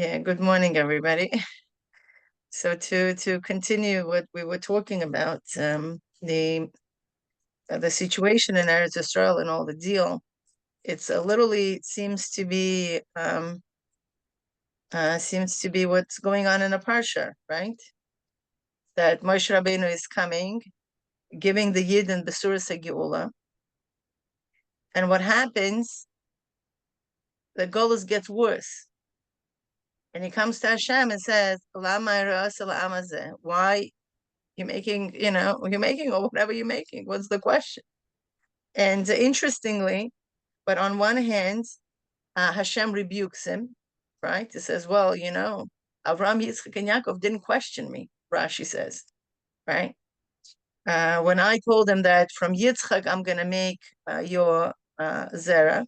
Yeah, good morning, everybody. So to continue what we were talking about, the situation in Eretz Yisrael and all the deal, it's literally seems to be what's going on in a parsha, right? That Moshe Rabbeinu is coming, giving the Yid and Besuras Geula, and what happens? The Golus gets worse. And he comes to Hashem and says, why you're making, or whatever you're making? What's the question? And interestingly, but on one hand, Hashem rebukes him, right? He says, well, Avraham, Yitzchak, and Yaakov didn't question me, Rashi says, right? When I told him that from Yitzchak, I'm going to make your Zerah,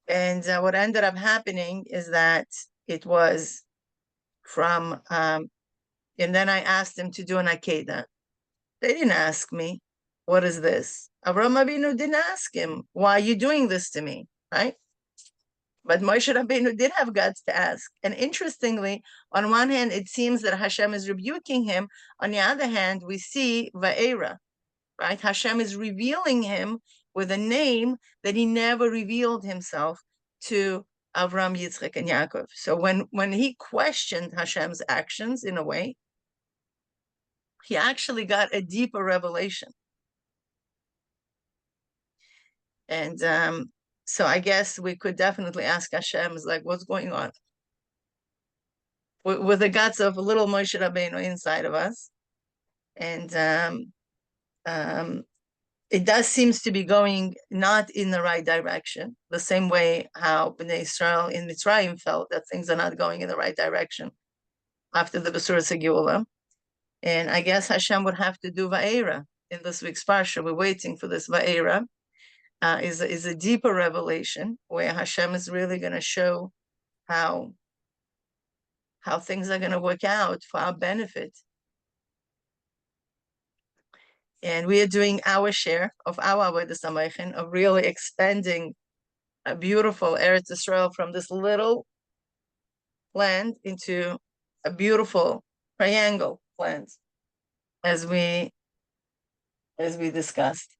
and what ended up happening is that it was from, and then I asked him to do an Akedah. They didn't ask me, what is this? Avraham Avinu didn't ask him, why are you doing this to me, right? But Moshe Rabbeinu did have guts to ask. And interestingly, on one hand, it seems that Hashem is rebuking him. On the other hand, we see Va'era, right? Hashem is revealing him with a name that he never revealed himself to Avram, Yitzchak, and Yaakov. So when he questioned Hashem's actions in a way, he actually got a deeper revelation. And so I guess we could definitely ask Hashem, is like, what's going on? With the guts of little Moshe Rabbeinu inside of us. And it does seems to be going not in the right direction, the same way how Bnei Israel in Mitzrayim felt that things are not going in the right direction after the Besuras Geula. And I guess Hashem would have to do Va'era in this week's Parsha. We're waiting for this Va'era. Is a deeper revelation where Hashem is really going to show how things are going to work out for our benefit. And we are doing our share of our Avodas Hamaychen, of really expanding a beautiful Eretz Yisrael from this little land into a beautiful triangle land, as we discussed.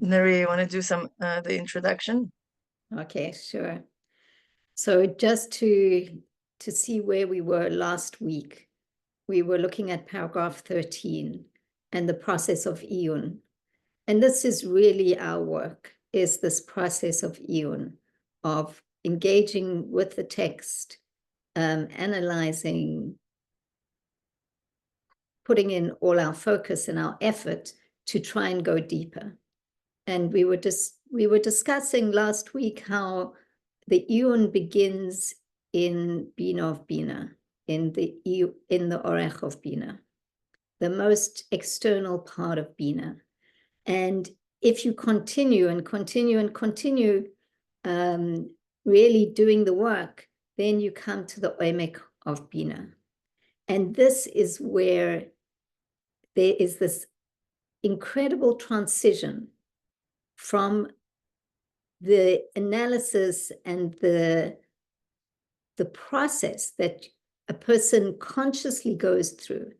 Nari, you want to do the introduction? Okay, sure. So just to see where we were last week, we were looking at paragraph 13 and the process of Iyun. And this is really our work, is this process of Iyun, of engaging with the text, analyzing, putting in all our focus and our effort to try and go deeper. And we were discussing last week how the Iyun begins in Bina of Bina, in the Orech of Bina, the most external part of Bina. And if you continue and continue and continue really doing the work, then you come to the Omek of Bina. And this is where there is this incredible transition from the analysis and the process that a person consciously goes through.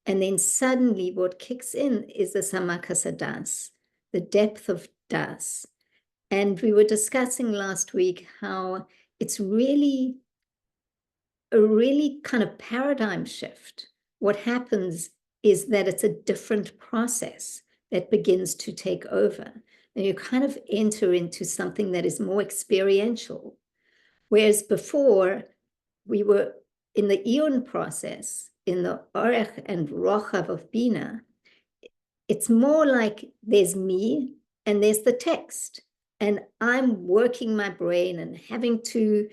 And then suddenly what kicks in is the Samakas Das, the depth of Das. And we were discussing last week how it's really a really kind of paradigm shift. What happens is that it's a different process that begins to take over. And you kind of enter into something that is more experiential. Whereas before, we were in the Iyun process, in the Orech and Rochav of Bina, it's more like there's me and there's the text. And I'm working my brain and having to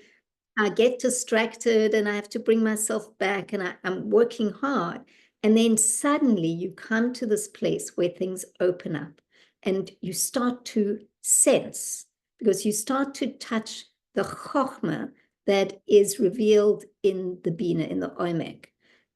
get distracted, and I have to bring myself back, and I'm working hard. And then suddenly you come to this place where things open up and you start to sense, because you start to touch the chokhmah that is revealed in the Bina, in the Omek.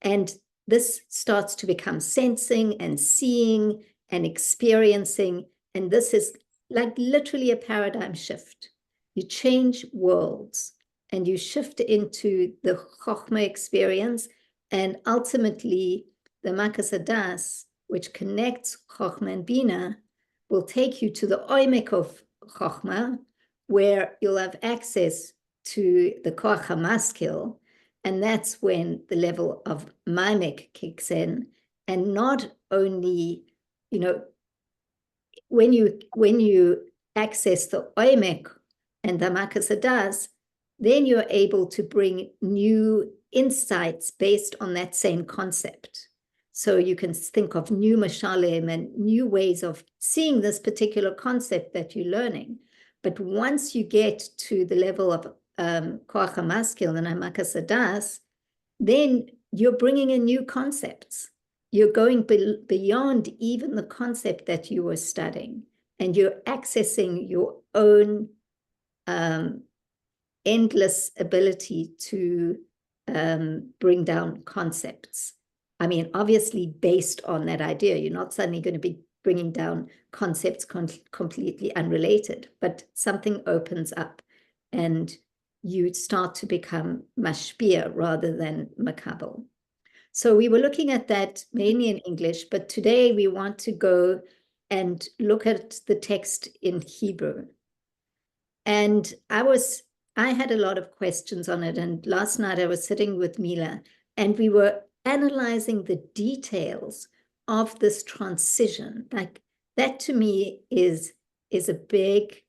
And this starts to become sensing and seeing and experiencing. And this is like literally a paradigm shift. You change worlds and you shift into the Chokhmah experience, and ultimately the Makasadas, which connects Chokhmah and Bina, will take you to the Oimek of Chokhmah, where you'll have access to the Koach HaMaskil, and that's when the level of Maimek kicks in. And not only, you know, when you access the Oimek and the Makasadas, then you're able to bring new insights based on that same concept. So you can think of new mashalim and new ways of seeing this particular concept that you're learning. But once you get to the level of Koach HaMaskil and Makasadas, then you're bringing in new concepts. You're going beyond even the concept that you were studying, and you're accessing your own endless ability to bring down concepts. I mean, obviously based on that idea, you're not suddenly going to be bringing down concepts completely unrelated, but something opens up and you start to become mashpia rather than makabel. So we were looking at that mainly in English, but today we want to go and look at the text in Hebrew. And I had a lot of questions on it. And last night I was sitting with Mila and we were analyzing the details of this transition. Like that to me is a big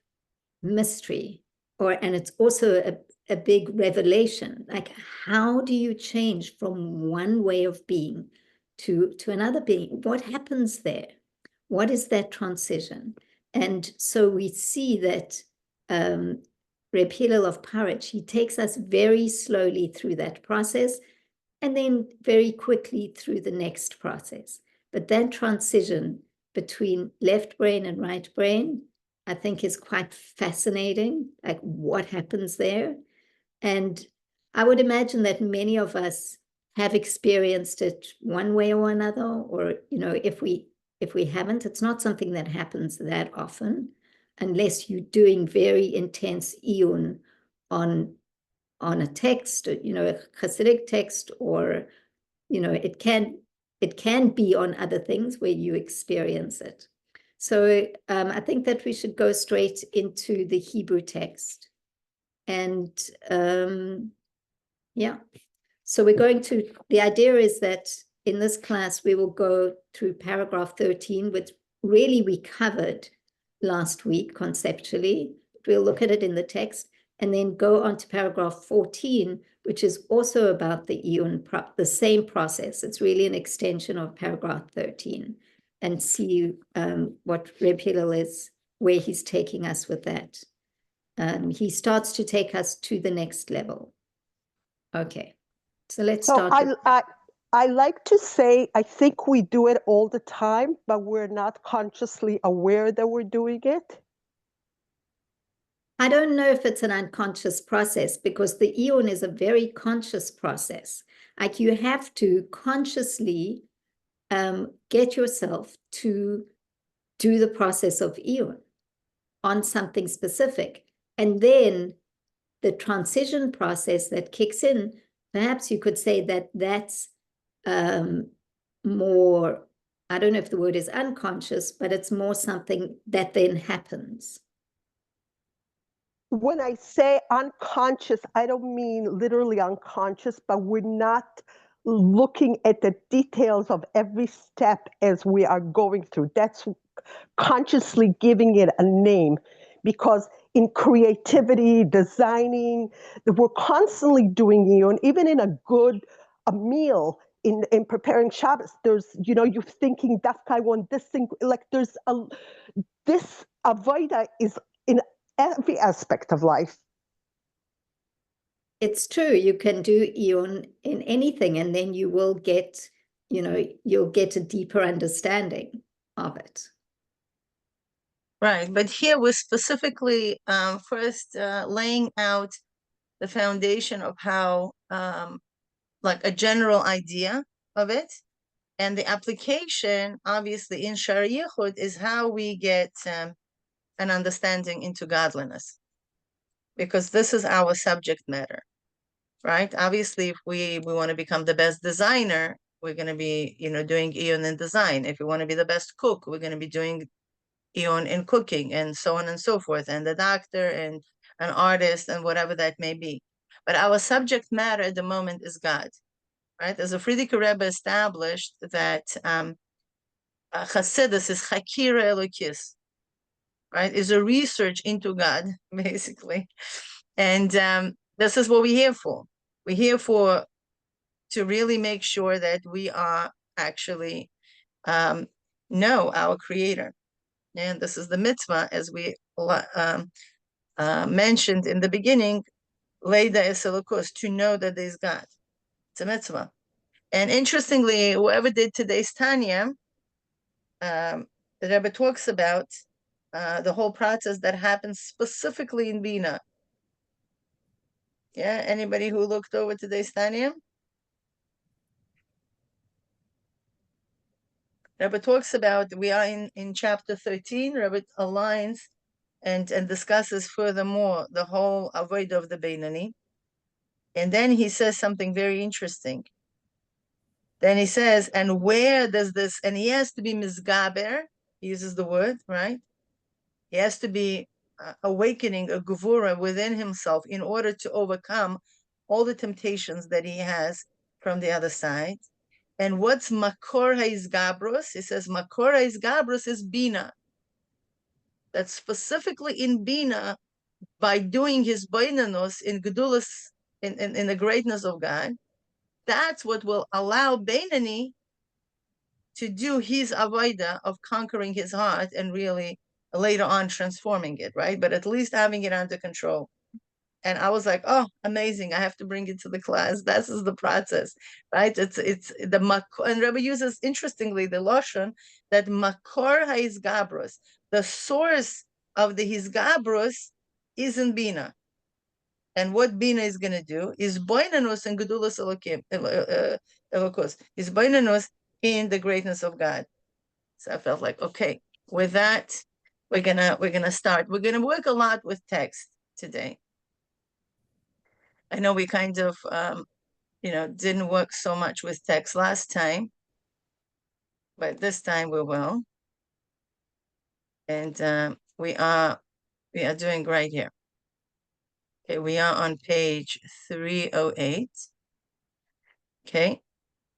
mystery, and it's also a big revelation. Like, how do you change from one way of being to another being? What happens there? What is that transition? And so we see that Reb Hillel of Parich, he takes us very slowly through that process and then very quickly through the next process. But that transition between left brain and right brain, I think, is quite fascinating, like what happens there. And I would imagine that many of us have experienced it one way or another, or, you know, if we haven't, it's not something that happens that often, unless you're doing very intense iyun on a text, you know, a Hasidic text, or, you know, it can be on other things where you experience it. So I think that we should go straight into the Hebrew text. And yeah, so the idea is that in this class, we will go through paragraph 13, which really we covered last week conceptually. We'll look at it in the text and then go on to paragraph 14, which is also about the iyun, the same process. It's really an extension of paragraph 13, and see what Reb Hillel is, where he's taking us with that. He starts to take us to the next level. Okay, so let's start. I like to say, I think we do it all the time, but we're not consciously aware that we're doing it. I don't know if it's an unconscious process, because the iyun is a very conscious process. Like, you have to consciously get yourself to do the process of iyun on something specific. And then the transition process that kicks in, perhaps you could say that that's more, I don't know if the word is unconscious, but it's more something that then happens. When I say unconscious, I don't mean literally unconscious, but we're not looking at the details of every step as we are going through. That's consciously giving it a name, because in creativity, designing, we're constantly doing iyun, even in a meal, in preparing Shabbos, there's, you know, you're thinking, dafka, I want this thing, like this avoida is in every aspect of life. It's true. You can do iyun in anything, and then you will get, you know, you'll get a deeper understanding of it. Right, but here we're specifically first laying out the foundation of how, like, a general idea of it, And the application, obviously, in Sha'ar Yichud is how we get an understanding into godliness, because this is our subject matter, right? Obviously, if we want to become the best designer, we're going to be, doing Eon in design. If we want to be the best cook, we're going to be doing Eon in cooking, and so on and so forth, and the doctor and an artist and whatever that may be. But our subject matter at the moment is God, right? As the Frierdiker Rebbe established that Chassidus is Chakira Elokis, right? Is a research into God, basically. And this is what we're here for. We're here to really make sure that we are actually know our Creator. And this is the mitzvah, as we mentioned in the beginning, Leida Eselokos, to know that there's God. It's a mitzvah. And interestingly, whoever did today's Tanya, the Rebbe talks about the whole process that happens specifically in Bina. Yeah, anybody who looked over today's Tanya? Rebbe talks about, we are in chapter 13, Rebbe aligns and discusses furthermore the whole avoid of the Beinani. And then he says something very interesting. Then he says, and where does this, and he has to be misgaber, he uses the word, right? He has to be awakening a gevura within himself in order to overcome all the temptations that he has from the other side. And what's makor ha'izgabrus? He says makor ha'izgabrus is bina. That specifically in bina, by doing his bainanos in gedulas, in the greatness of God, that's what will allow Beinani to do his avodah of conquering his heart and really later on transforming it, right? But at least having it under control. And I was like, oh, amazing! I have to bring it to the class. This is the process, right? It's the makor, and Rebbe uses interestingly the lashon that makor ha'izgabrus, the source of the hizgabrus, is in bina. And what Bina is going to do is boinanus and gedulas elokim, elokos. Is boinanus in the greatness of God. So I felt like, okay, with that, we're gonna start. We're gonna work a lot with text today. I know we kind of didn't work so much with text last time, but this time we will. And we are doing great here. Okay, we are on page 308. Okay,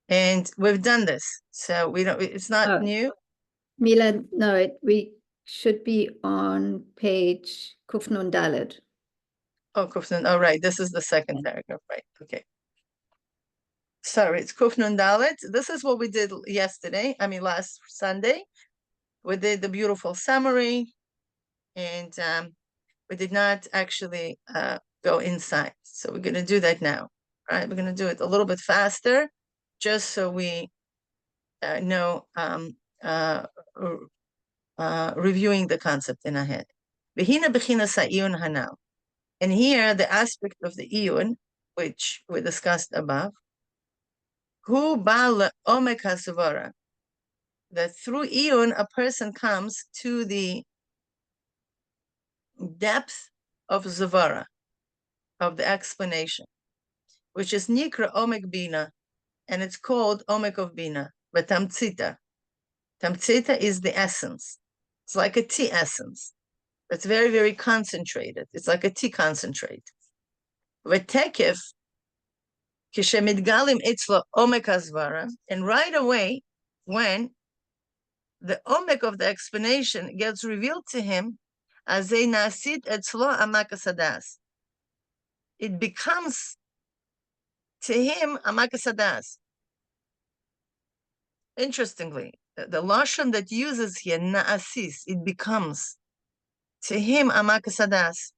and we've done this, so we don't. It's not new. Mila, no, we should be on page Kufnun Daled. Oh, Kufnun. Oh, right. This is the second paragraph, right? Okay. Sorry, it's Kufnun Dalet. This is what we did yesterday. I mean, last Sunday. We did the beautiful summary, and we did not actually go inside. So we're going to do that now, right? We're going to do it a little bit faster, just so we know reviewing the concept in our head. Behina bechina sa'iyun hanal. And here, the aspect of the iyun, which we discussed above, hu ba'al omek hasavara, that through iyun, a person comes to the depth of zavara, of the explanation, which is nikra omek bina, and it's called omek of bina, but tamtzita. Tamtzita is the essence. It's like a tea essence. It's very, very concentrated. It's like a tea concentrate. V'tekef kishemidgalim itzlo omek hazvara, and right away, when the omek of the explanation gets revealed to him, azei nasit etzlo amak hasadas, it becomes to him amak hasadas. Interestingly, the lashon that uses here naasis, it becomes to him amak hasadas.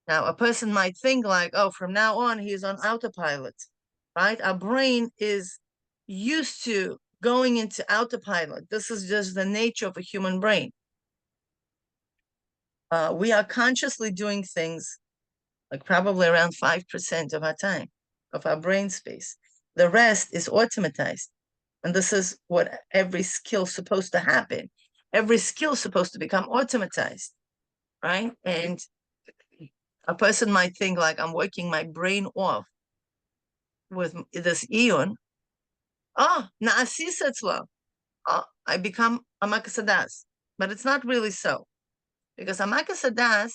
Now, a person might think like, oh, from now on, he's on autopilot, right? Our brain is used to going into autopilot. This is just the nature of a human brain. We are consciously doing things like probably around 5% of our time, of our brain space. The rest is automatized. And this is what every skill is supposed to happen. Every skill is supposed to become automatized, right? And a person might think like, I'm working my brain off with this eon. Na'asis etzlo. I become amakasadas. But it's not really so. Because amakasadas,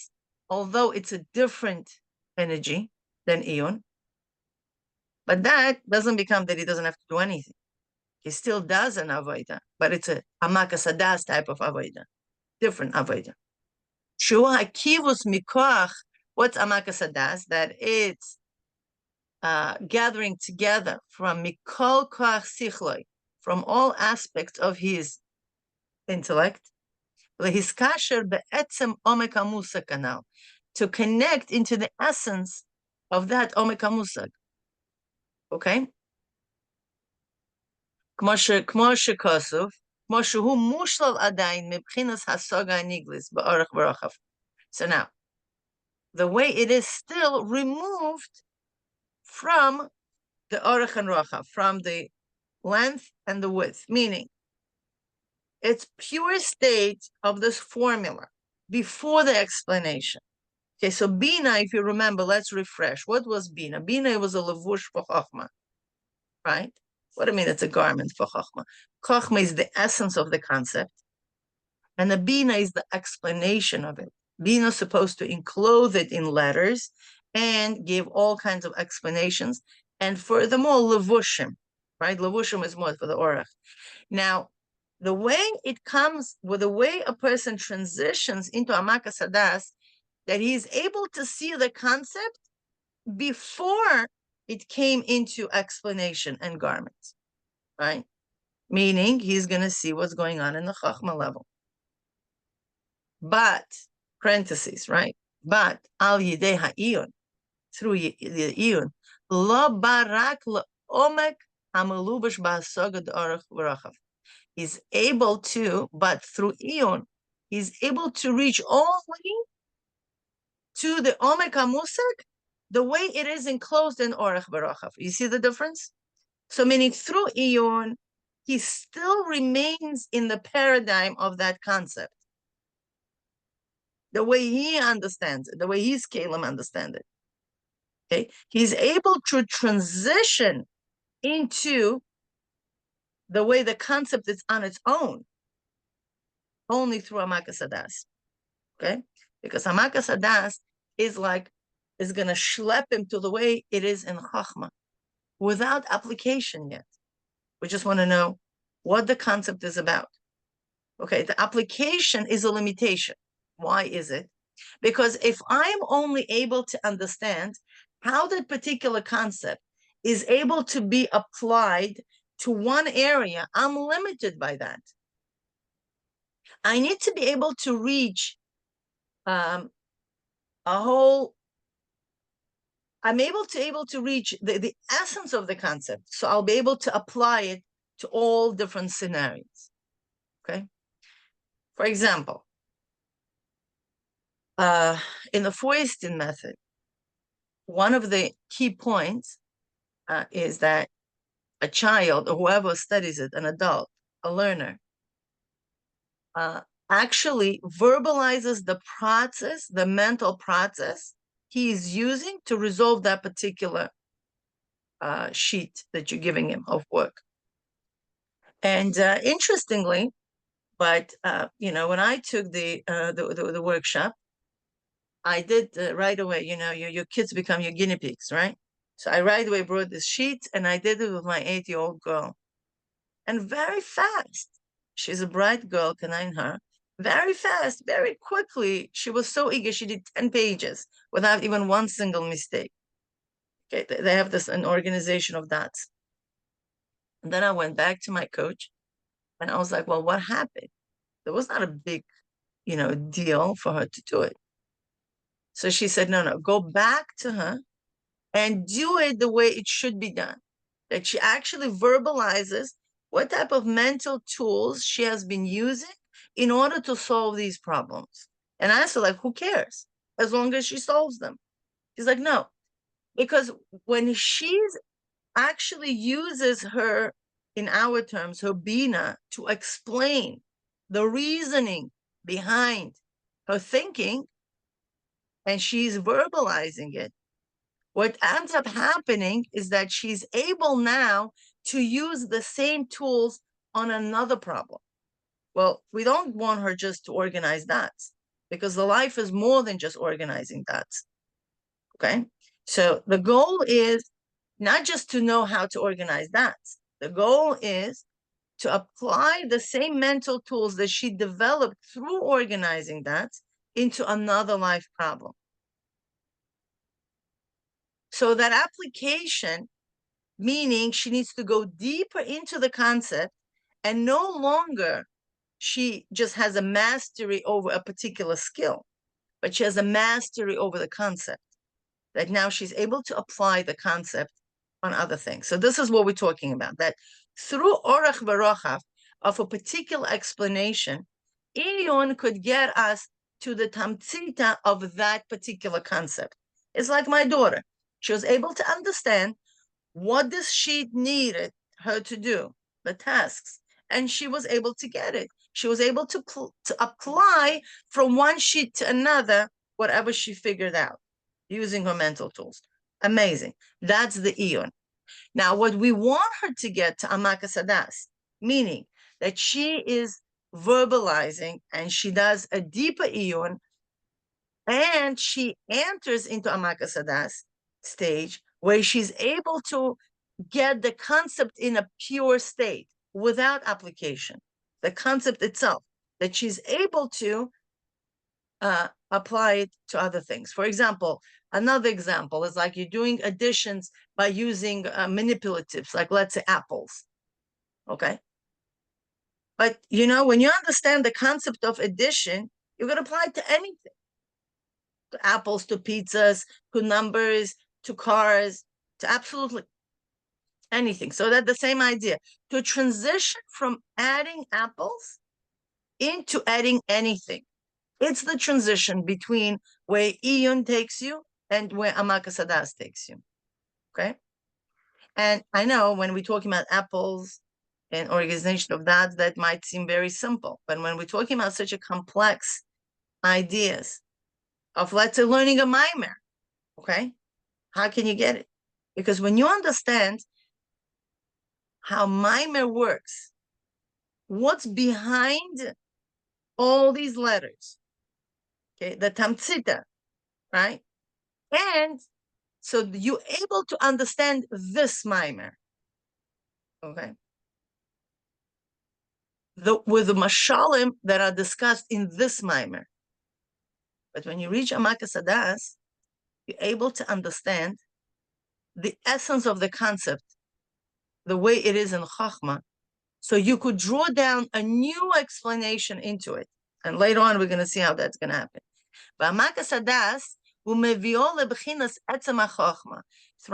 although it's a different energy than eon, but that doesn't become that he doesn't have to do anything. He still does an avodah, but it's a amakasadas type of avodah, different avodah. Shua hakivus mikoach. What's amakasadas? That it's gathering together from mikol koach sichloi, from all aspects of his intellect, lehiskasher be'etzem omek hamusag kanal, to connect into the essence of that omek hamusag. Okay? Kmo shekosov, kmo shehu mushlal adayin mibchinas hasoga aniglis ba'orach v'rochav. So now, the way it is still removed from the orach and rochav, from the length and the width, meaning it's pure state of this formula before the explanation. Okay, so Bina, if you remember, let's refresh. What was Bina? Bina was a levush for Chochma, right? What do I mean it's a garment for Chochma? Chochma is the essence of the concept, and the Bina is the explanation of it. Bina is supposed to enclose it in letters and give all kinds of explanations. And furthermore, levushim, right? Levushim is more for the orach. Now, the way it comes, with the way a person transitions into amakasadas, that he's able to see the concept before it came into explanation and garments, right? Meaning he's going to see what's going on in the chachma level. But, parentheses, right? But, al yidei ha'iyun, through the iyun, lo barak le'omek ha'melubash ba'hasoga d'orach v'rachav. He's able to, but through iyun, he's able to reach all the way to the omek hamusag, the way it is enclosed in orach v'rachav. You see the difference? So meaning through iyun, he still remains in the paradigm of that concept. The way he understands it, the way his Kalim understand it. Okay, he's able to transition into the way the concept is on its own, only through amakasadas. Okay, because amakasadas is going to schlep him to the way it is in Chachma, without application yet. We just want to know what the concept is about. Okay, the application is a limitation. Why is it? Because if I'm only able to understand how that particular concept is able to be applied to one area, I'm limited by that. I need to be able to reach I'm able to reach the essence of the concept. So I'll be able to apply it to all different scenarios. Okay. For example, in the Feuerstein method, one of the key points is that a child, or whoever studies it, an adult, a learner, actually verbalizes the process, the mental process he is using to resolve that particular sheet that you're giving him of work. And interestingly, but when I took the workshop, I did right away. Your kids become your guinea pigs, right? So I right away brought this sheet, and I did it with my 8-year-old girl, and very fast. She's a bright girl, Kanain her. Very fast, very quickly. She was so eager. She did 10 pages without even one single mistake. Okay, they have an organization of dots. And then I went back to my coach, and I was like, well, what happened? There was not a big, deal for her to do it. So she said, no, go back to her and do it the way it should be done. That she actually verbalizes what type of mental tools she has been using in order to solve these problems. And I said, who cares? As long as she solves them. She's like, no, because when she's actually uses her in our terms, her bina, to explain the reasoning behind her thinking, and she's verbalizing it. What ends up happening is that she's able now to use the same tools on another problem. Well, we don't want her just to organize dots, because the life is more than just organizing dots. Okay? So the goal is not just to know how to organize dots. The goal is to apply the same mental tools that she developed through organizing dots into another life problem. So that application, meaning she needs to go deeper into the concept, and no longer she just has a mastery over a particular skill, but she has a mastery over the concept, that now she's able to apply the concept on other things. So this is what we're talking about, that through orach v'rochav of a particular explanation, Iyun could get us to the tamtzita of that particular concept. It's like my daughter. She was able to understand what this sheet needed her to do, the tasks, and she was able to get it. She was able to apply from one sheet to another whatever she figured out using her mental tools. Amazing. That's the Iyun. Now, what we want her to get to Amakas Hadas, meaning that she is verbalizing and she does a deeper Iyun, and she enters into Amakas Hadas stage where she's able to get the concept in a pure state without application, the concept itself, that she's able to apply it to other things. For example, another example is like you're doing additions by using manipulatives, like let's say apples, okay? But you know, when you understand the concept of addition, you can apply it to anything. To apples, to pizzas, to numbers, to cars, to absolutely anything. So that's the same idea. To transition from adding apples into adding anything. It's the transition between where Iyun takes you and where Amakas Hadas takes you. Okay? And I know when we're talking about apples and organization of dots, that might seem very simple. But when we're talking about such a complex ideas of, let's say, learning a mimer, okay? How can you get it? Because when you understand how mimer works, what's behind all these letters, okay, the tamtzita, right? And so you're able to understand this mimer, okay? With the mashalim that are discussed in this mimer. But when you reach Amakas Hadas, you're able to understand the essence of the concept, the way it is in Chachma, so you could draw down a new explanation into it. And later on, we're going to see how that's going to happen. But Amakas Hadas, through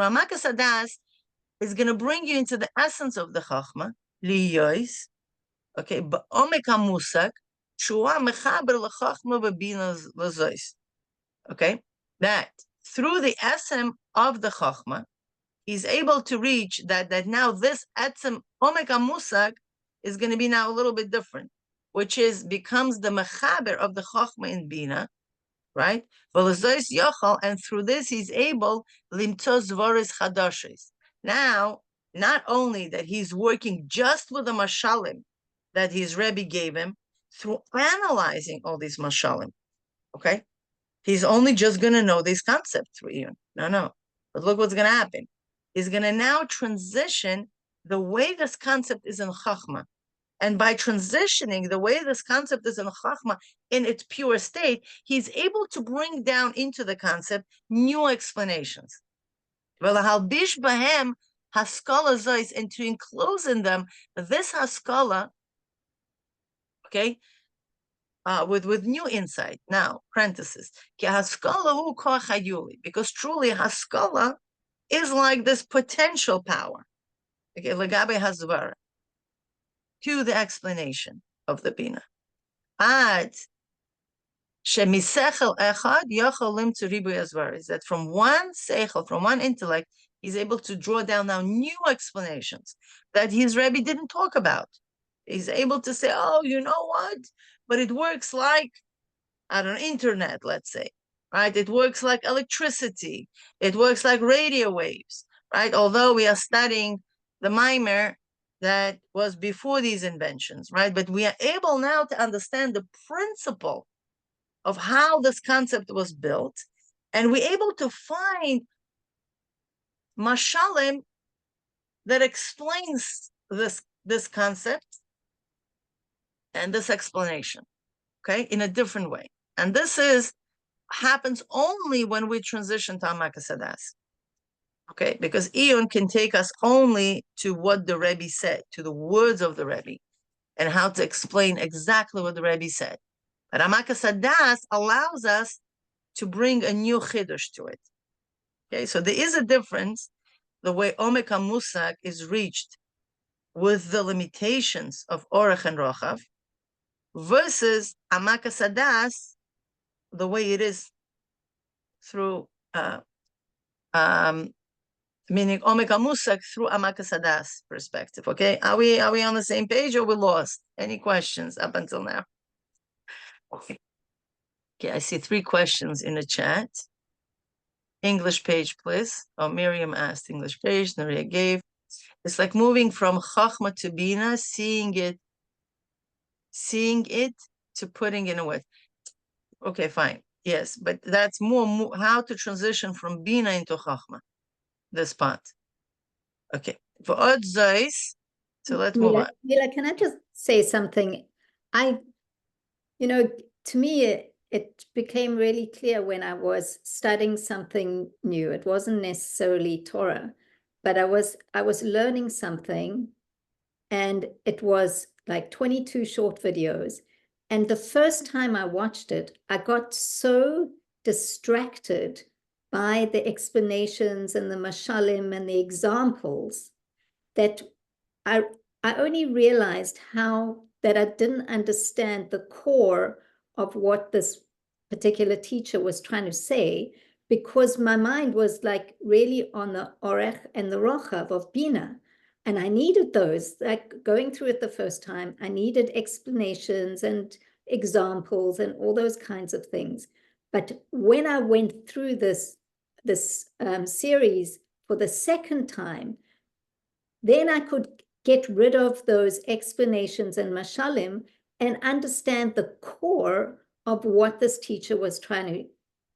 Amakas Hadas, is going to bring you into the essence of the Chachma, liyois, okay, ba'omek hamusak, shua mechaber lechachma v'bina lezois. Okay, that through the essence of the Chachma, he's able to reach that now this etzem omek hamusak is going to be now a little bit different, which is becomes the mechaber of the Chachma in Bina, right? And through this he's able limtos voris chadashes. Now, not only that he's working just with the mashalim that his Rebbe gave him, through analyzing all these mashalim, okay? He's only just going to know these concepts through Iyun. No. But look what's going to happen. He's going to now transition the way this concept is in Chachma. And by transitioning the way this concept is in Chachma in its pure state, he's able to bring down into the concept new explanations. And to enclose in them this haskala, okay, with new insight. Now, parenthesis, because truly haskala is like this potential power, okay, legabe hazvara, to the explanation of the Bina. Ad shemisechel echad yochel lim to ribu hazvara, is that from one seichel, from one intellect, He's able to draw down now new explanations that his Rebbe didn't talk about. He's able to say, oh, you know what? But it works like, I don't know, internet, let's say, right? It works like electricity. It works like radio waves, right? Although we are studying the mimer that was before these inventions, right? But we are able now to understand the principle of how this concept was built, and we're able to find mashalim that explains this concept and this explanation, okay, in a different way. And this happens only when we transition to Amak Sadas, okay, because Iyun can take us only to what the Rebbe said, to the words of the Rebbe, and how to explain exactly what the Rebbe said. But Amak Sadas allows us to bring a new chiddush to it. Okay, so there is a difference the way Omek HaMusag is reached with the limitations of Orech and Rochav versus Amak Sadas, the way it is through, meaning Omek HaMusag through Amak Sadas perspective. Okay, are we on the same page or we lost? Any questions up until now? Okay, I see 3 questions in the chat. English page, please. Oh, Miriam asked English page. Naria gave. It's like moving from Chachma to Bina, seeing it to putting it away. Okay, fine. Yes, but that's more how to transition from Bina into Chachma, this part. Okay. For Od Zeus, so let's move on. Mila, can I just say something? To me, it became really clear when I was studying something new. It wasn't necessarily Torah, but I was learning something, and it was like 22 short videos. And the first time I watched it, I got so distracted by the explanations and the mashalim and the examples that I only realized that I didn't understand the core of what this particular teacher was trying to say, because my mind was like really on the Orech and the Rochav of Bina. And I needed those, like going through it the first time, I needed explanations and examples and all those kinds of things. But when I went through this series for the second time, then I could get rid of those explanations and mashalim and understand the core of what this teacher was trying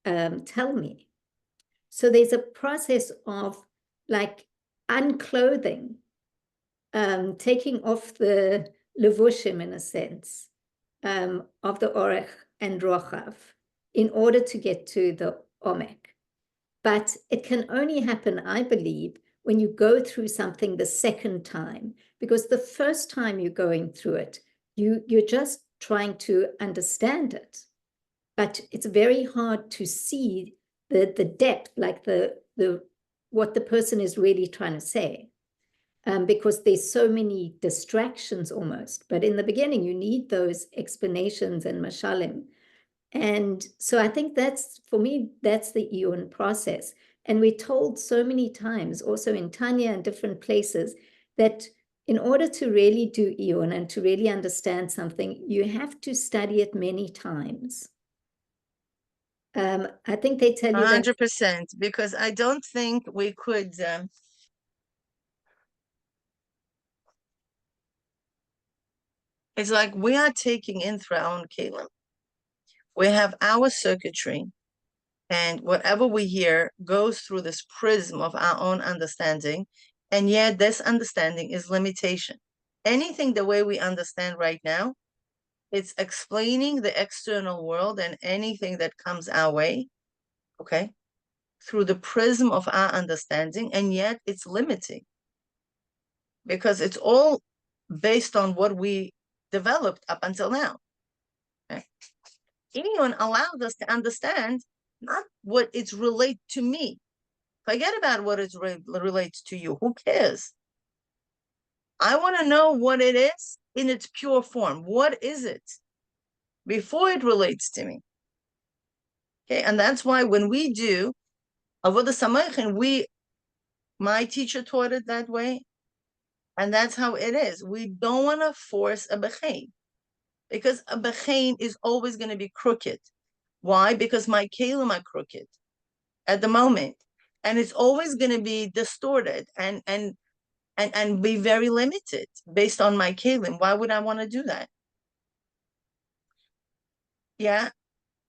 to tell me. So there's a process of like unclothing, taking off the levushim in a sense, of the orech and rochav in order to get to the omek. But it can only happen, I believe, when you go through something the second time, because the first time you're going through it, you're just trying to understand it. But it's very hard to see the depth, like what the person is really trying to say, because there's so many distractions almost. But in the beginning, you need those explanations and mashalim. And so I think for me, that's the Iyun process. And we're told so many times, also in Tanya and different places, that in order to really do Iyun and to really understand something, you have to study it many times. I think they tell you 100%, because I don't think we could. It's like we are taking in through our own kelim. We have our circuitry, and whatever we hear goes through this prism of our own understanding, and yet this understanding is limitation. Anything the way we understand right now, it's explaining the external world and anything that comes our way, okay, through the prism of our understanding, and yet it's limiting because it's all based on what we developed up until now. Okay? Iyun allows us to understand not what it's relate to me. Forget about what it relates to you. Who cares? I want to know what it is in its pure form. What is it before it relates to me? Okay, and that's why when we do Avodah Samaychin, we My teacher taught it that way. And that's how it is. We don't want to force a bechein, because a bechein is always going to be crooked. Why? Because my kelim are crooked at the moment. And it's always going to be distorted and be very limited based on my kelim. Why would I want to do that? Yeah.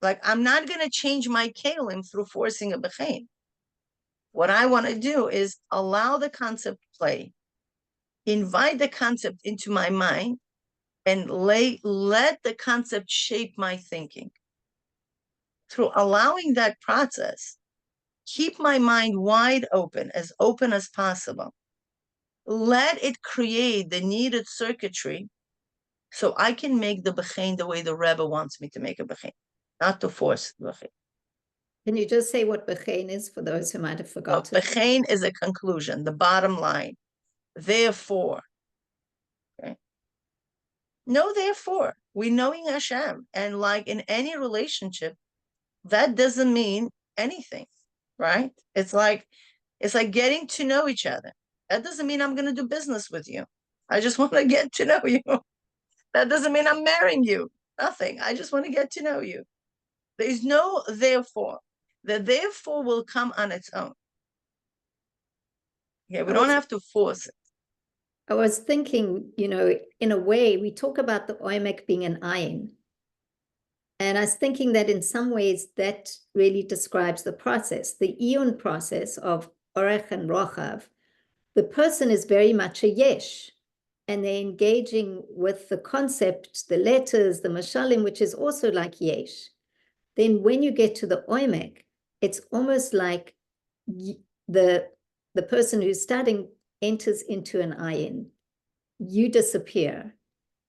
Like, I'm not going to change my kelim through forcing a bechein. What I want to do is allow the concept play, invite the concept into my mind, and let the concept shape my thinking. Through allowing that process, keep my mind wide open as possible. Let it create the needed circuitry so I can make the bechein the way the Rebbe wants me to make a bechein, not to force the bechein. Can you just say what bechein is for those who might have forgotten? Bechein is a conclusion, the bottom line. Therefore, okay? No, therefore, we knowing Hashem, and like in any relationship, that doesn't mean anything, right? It's like getting to know each other. That doesn't mean I'm going to do business with you. I just want to get to know you. That doesn't mean I'm marrying you. Nothing. I just want to get to know you. There's no therefore. The therefore will come on its own. Okay, we don't have to force it. I was thinking, in a way, we talk about the oimek being an ayin. And I was thinking that in some ways that really describes the process, the iyun process of orech and rochav. The person is very much a yesh, and they're engaging with the concept, the letters, the mashalim, which is also like yesh. Then when you get to the oimek, it's almost like the person who's studying enters into an ayin. You disappear,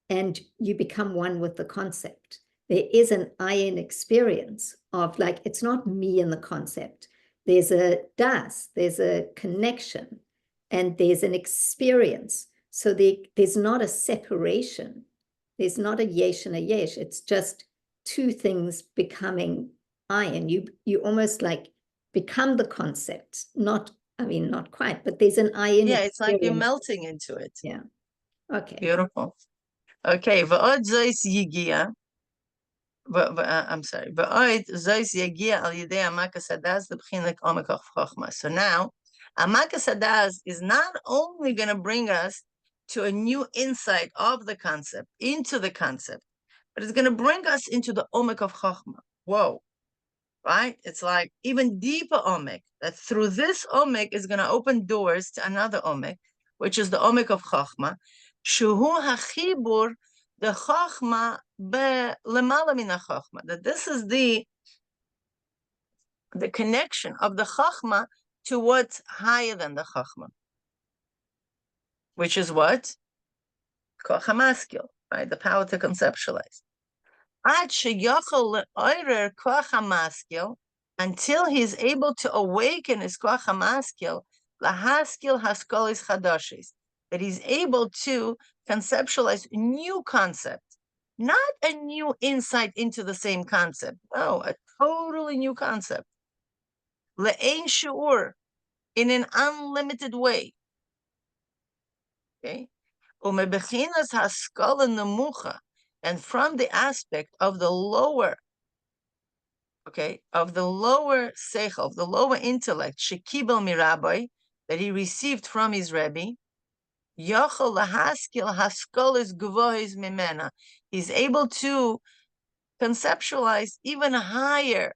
and you become one with the concept. There is an ayin experience of like, it's not me and the concept. There's a das, there's a connection, and there's an experience. So there's not a separation. There's not a yesh and a yesh. It's just two things becoming ayin. You almost like become the concept. Not quite, but there's an ayin. Yeah, it's like you're melting into it. Yeah. Okay. Beautiful. Okay, v'od zois yigia. I'm sorry. V'od zois yigia al yidei amakas hadas lebchinak omek chochma. So now, amakas hadas is not only going to bring us to a new insight of the concept, into the concept, but it's going to bring us into the omek of chochma. Whoa, right? It's like even deeper omek. That through this omek is going to open doors to another omek, which is the omek of chochma. Shuhu hachibur the chochma lemala min chochma. That this is the connection of the chochma to what's higher than the chochma, which is what? Koach hamaskil, right? The power to conceptualize. Ad sheyachol le'orer koach hamaskil, until he's able to awaken his koach hamaskil, lahaskil haskolis chadashis, that he's able to conceptualize new concept, not a new insight into the same concept. No, a totally new concept. Le'ein shu'ur, in an unlimited way. Okay? Umebechinas haskala nemucha, and from the aspect of the lower, of the lower seichel, of the lower intellect, shekibel mirabai, that he received from his Rebbe, yochel lahaskil haskolis gvois mimena, he's able to conceptualize even a higher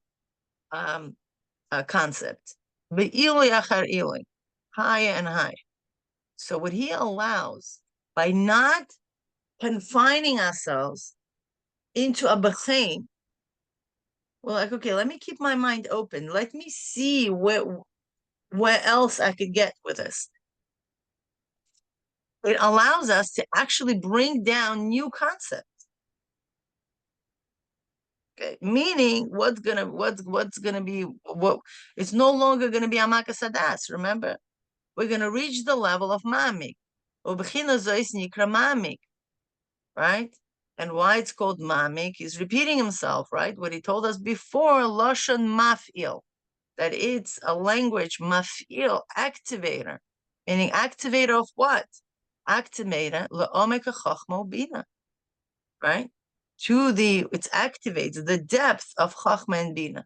concept, be'ilui achar ilui, higher and higher. So what he allows, by not confining ourselves into a bechein, we're like, okay, let me keep my mind open. Let me see where else I could get with this. It allows us to actually bring down new concepts. Okay, meaning what's gonna be what? It's no longer gonna be amakas hadas. Remember, we're gonna reach the level of mamik, ubechina zois nikra mamik, right? And why it's called mamik? He's repeating himself, right? What he told us before, lashon maf'il. that it's a language maf'il, activator, meaning activator of what? Activator le'omek ha'chochma bina, right? It activates the depth of chochma and bina.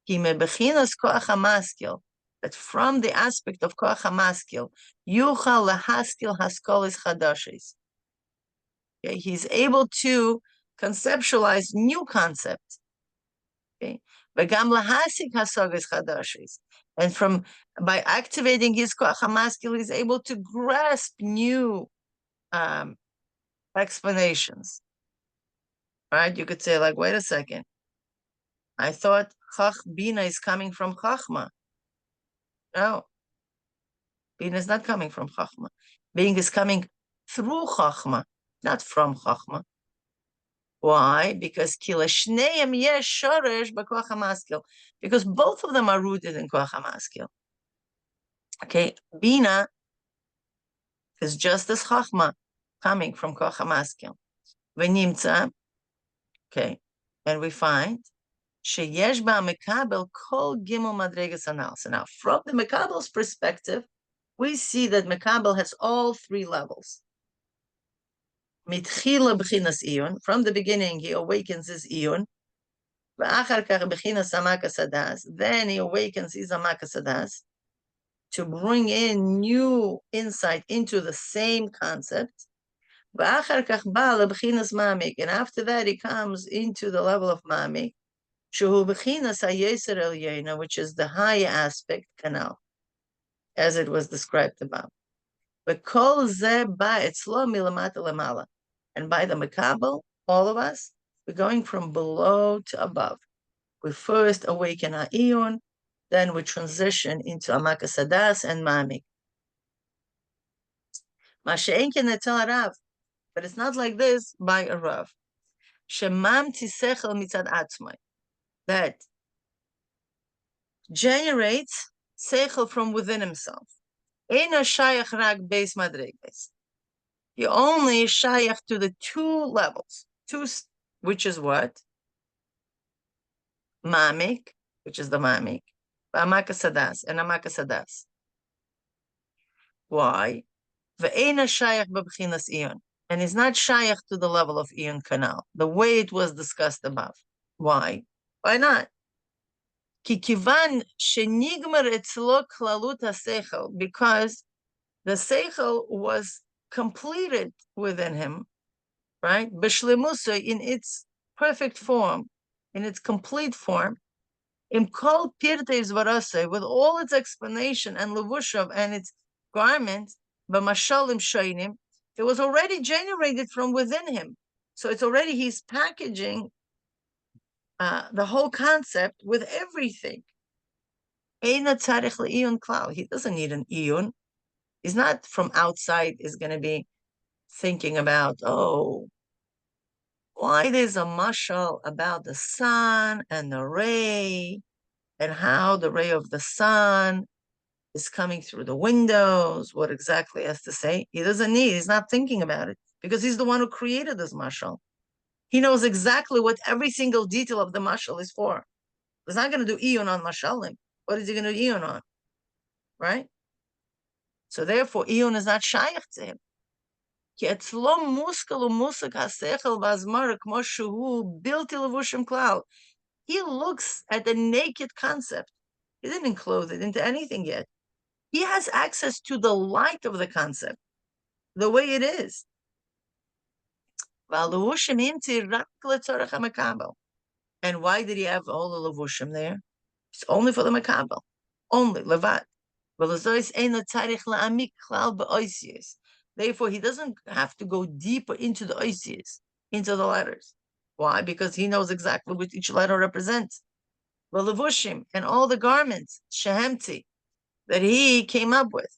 Ki mebechinas koach hamaskil, that from the aspect of koach hamaskil, yuchal lehaskil haskolis chadashes. Okay, he's able to conceptualize new concepts. Okay, v'gam lahasik hasogas chadashes, and by activating his koach hamaskil, he's able to grasp new explanations. Right? You could say, like, wait a second. I thought Chach Bina is coming from Chachma. No, Bina is not coming from Chachma. Being is coming through Chachma, not from Chachma. Why? Because Kila Shneim Yesh Shoresh B'Koach HaMaskil. Because both of them are rooted in Koach HaMaskil. Okay, Bina is just as Chachma coming from Koach HaMaskil. V'nimtza, okay, and we find sheyesh ba'mekabel kol gimel madregas anal. So now, from the Mekabel's perspective, we see that Mekabel has all three levels. Mitchila b'chinas iyun, from the beginning he awakens his iyun. V'achar kach b'chinas amakas hadas, then he awakens his amakas hadas to bring in new insight into the same concept. V'achar kach ba leb'chinas mamik, and after that he comes into the level of mamik. Which is the higher aspect canal, as it was described above. And by the Mekabel, all of us, we're going from below to above. We first awaken our Iyun, then we transition into Amakas Hadas and Mamik. But it's not like this by a Rav. That generates seichel from within himself. Eina shayach rag beis madreges. He only shayach to the two levels, which is what? Mamik, which is the mamik, amakas hadas and amakas hadas. Why? Ve'eina shayach b'bchinas iyun, and he's not shayach to the level of iyun canal, the way it was discussed above. Why? Why not? Because the seichel was completed within him, right? B'shlemusa, in its perfect form, in its complete form, im kol pirtei zvarase, with all its explanation and levushav and its garments, b'mashalim shaynim, it was already generated from within him. So it's already, he's packaging the whole concept with everything. He doesn't need an iyun. He's not from outside is going to be thinking about, oh, why there's a mashal about the sun and the ray and how the ray of the sun is coming through the windows, what exactly has to say. He's not thinking about it because he's the one who created this mashal. He knows exactly what every single detail of the mashal is for. He's not going to do iyun on mashalim. What is he going to do iyun on? Right? So therefore, iyun is not shaykh to him. He looks at the naked concept. He didn't clothe it into anything yet. He has access to the light of the concept, the way it is. And why did he have all the levushim there? It's only for the makabel, only levat. Therefore, he doesn't have to go deeper into the oisias, into the letters. Why? Because he knows exactly what each letter represents. The levushim and all the garments, shehemti, that he came up with.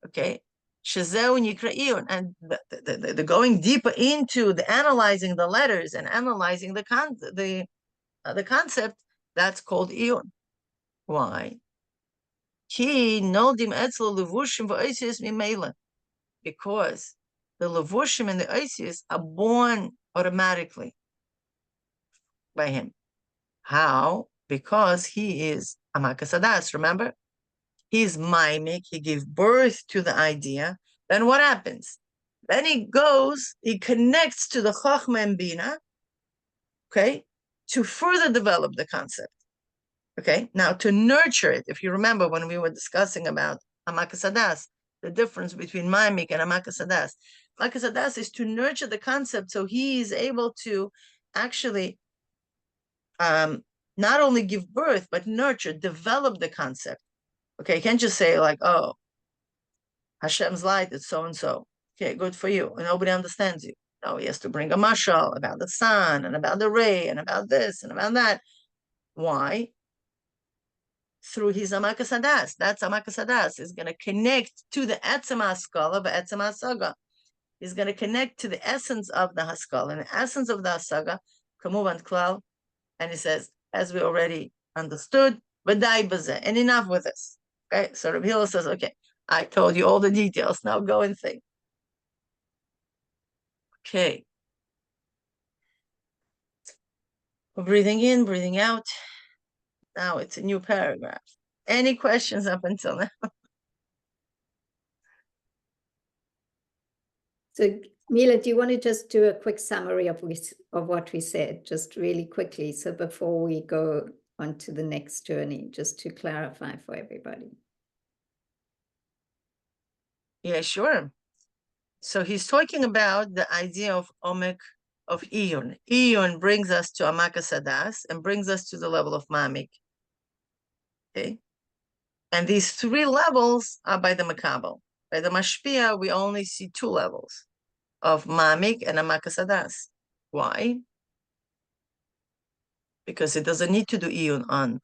Okay, shezeu nikra'iyun, and the going deeper into the analyzing the letters and analyzing the concept, that's called iyun. Why? Ki noldim etzlo levushim v'oisias mimela, because the levushim and the oisias are born automatically by him. How? because he is Amakasadas, remember? He's mimic, he gave birth to the idea. Then what happens? Then he goes, he connects to the Chochmah and Bina, okay, to further develop the concept. Okay, now to nurture it, if you remember when we were discussing about Amakasadas, the difference between mimic and Amakasadas. Amakasadas is to nurture the concept so he is able to actually not only give birth, but nurture, develop the concept. Okay, you can't just say like, oh, Hashem's light is so-and-so. Okay, good for you. And nobody understands you. No, he has to bring a mashal about the sun and about the ray and about this and about that. Why? Through his Amakasadas. That's Amakasadas. Is going to connect to the Etzem HaSkala, but Etzem HaSaga. He's going to connect to the essence of the Haskala. And the essence of the Hasaga, Kamuv Klal, and he says, as we already understood, V'dai Bazeh, and enough with this. Okay, so Rabbi Hillel says, okay, I told you all the details, now go and think. Okay. We're breathing in, breathing out. Now it's a new paragraph. Any questions up until now? So, Mila, do you want to just do a quick summary of what we said, just really quickly, so before we go on to the next journey, just to clarify for everybody? Yeah, sure. So he's talking about the idea of Omek, of Iyun. Iyun brings us to Amakasadas and brings us to the level of Mamik. Okay. And these three levels are by the Makabel. By the Mashpia, we only see two levels of Mamik and Amakasadas. Why? Because it doesn't need to do Iyun on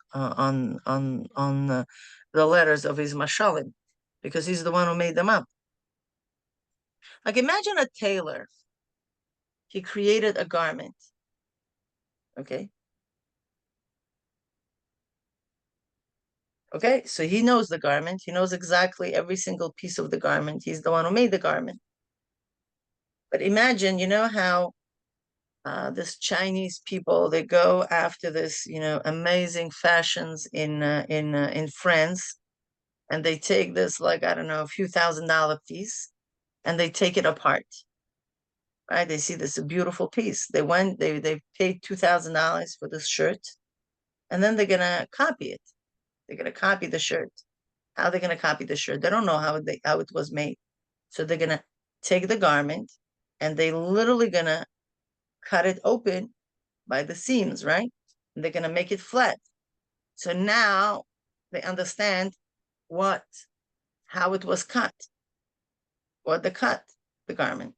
the letters of his Mashalim, because he's the one who made them up. Like imagine a tailor. He created a garment. Okay. Okay, so he knows the garment. He knows exactly every single piece of the garment. He's the one who made the garment. But imagine, you know how this Chinese people, they go after this, you know, amazing fashions in France, and they take this, like, I don't know, a few $1,000 piece, and they take it apart. Right? They see this a beautiful piece. They paid $2,000 for this shirt, and then they're gonna copy it. They're going to copy the shirt. How are they going to copy the shirt? They don't know how it was made. So they're going to take the garment and they literally going to cut it open by the seams, right? And they're going to make it flat. So now they understand how it was cut, the garment.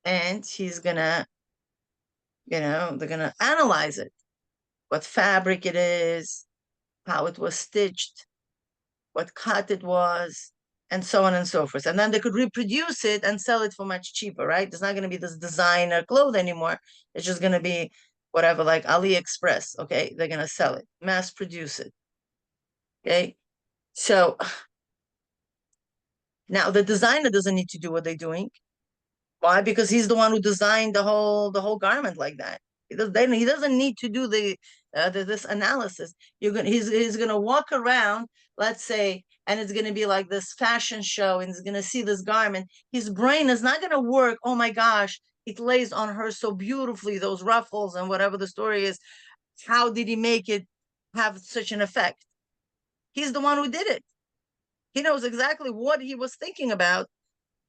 And he's going to, they're going to analyze it, what fabric it is, how it was stitched, what cut it was, and so on and so forth. And then they could reproduce it and sell it for much cheaper, right? It's not going to be this designer clothes anymore. It's just going to be whatever, like AliExpress, okay? They're going to sell it, mass produce it, okay? So now the designer doesn't need to do what they're doing. Why? Because he's the one who designed the whole garment like that. He doesn't need to do this analysis. He's gonna walk around, let's say, and it's gonna be like this fashion show, and he's gonna see this garment. His brain is not gonna work. Oh my gosh, it lays on her so beautifully, those ruffles and whatever the story is. How did he make it have such an effect? He's the one who did it. He knows exactly what he was thinking about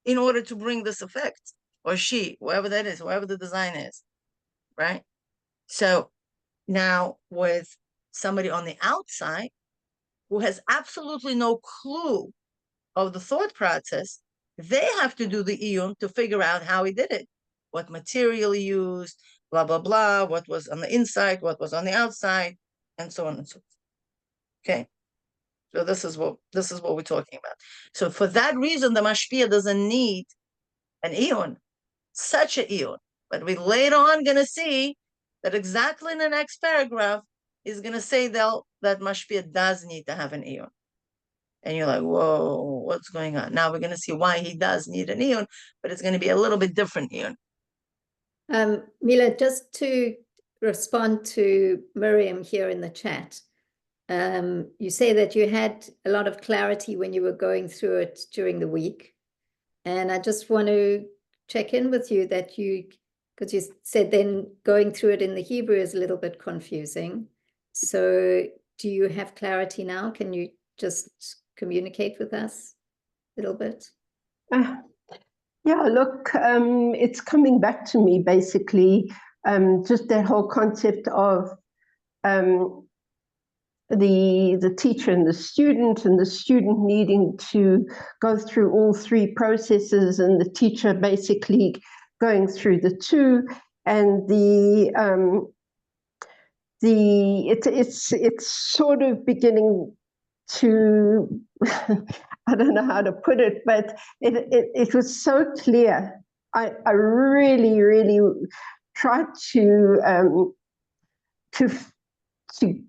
in order to bring this effect, or she, whoever that is, whoever the design is, right? So now with somebody on the outside who has absolutely no clue of the thought process, they have to do the iyun to figure out how he did it, what material he used, blah, blah, blah, what was on the inside, what was on the outside, and so on and so forth. Okay. So this is what we're talking about. So for that reason, the mashpia doesn't need an iyun, such an iyun. But we later on going to see that exactly in the next paragraph is going to say that mashpia does need to have an iyun. And you're like, whoa, what's going on? Now we're going to see why he does need an iyun, but it's going to be a little bit different iyun. Mila, just to respond to Miriam here in the chat, you say that you had a lot of clarity when you were going through it during the week. And I just want to check in with you that because you said then going through it in the Hebrew is a little bit confusing. So do you have clarity now? Can you just communicate with us a little bit? Yeah, look, it's coming back to me basically, just that whole concept of the teacher and the student needing to go through all three processes, and the teacher basically going through the two, and it's sort of beginning to I don't know how to put it, but it was so clear. I really, really tried to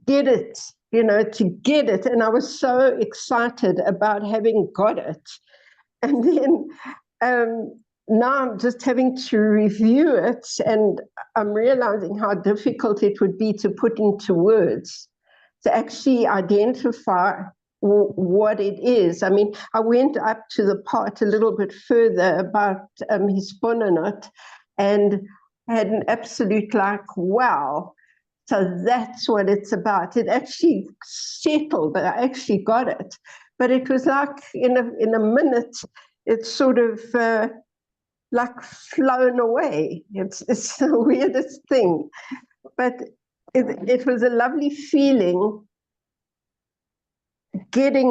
get it, to get it. And I was so excited about having got it. And then now I'm just having to review it, and I'm realizing how difficult it would be to put into words, to actually identify what it is. I mean, I went up to the part a little bit further about hisbonenut and had an absolute wow. So that's what it's about. It actually settled, but I actually got it. But it was like in a minute, it's sort of like flown away. It's the weirdest thing. But it was a lovely feeling getting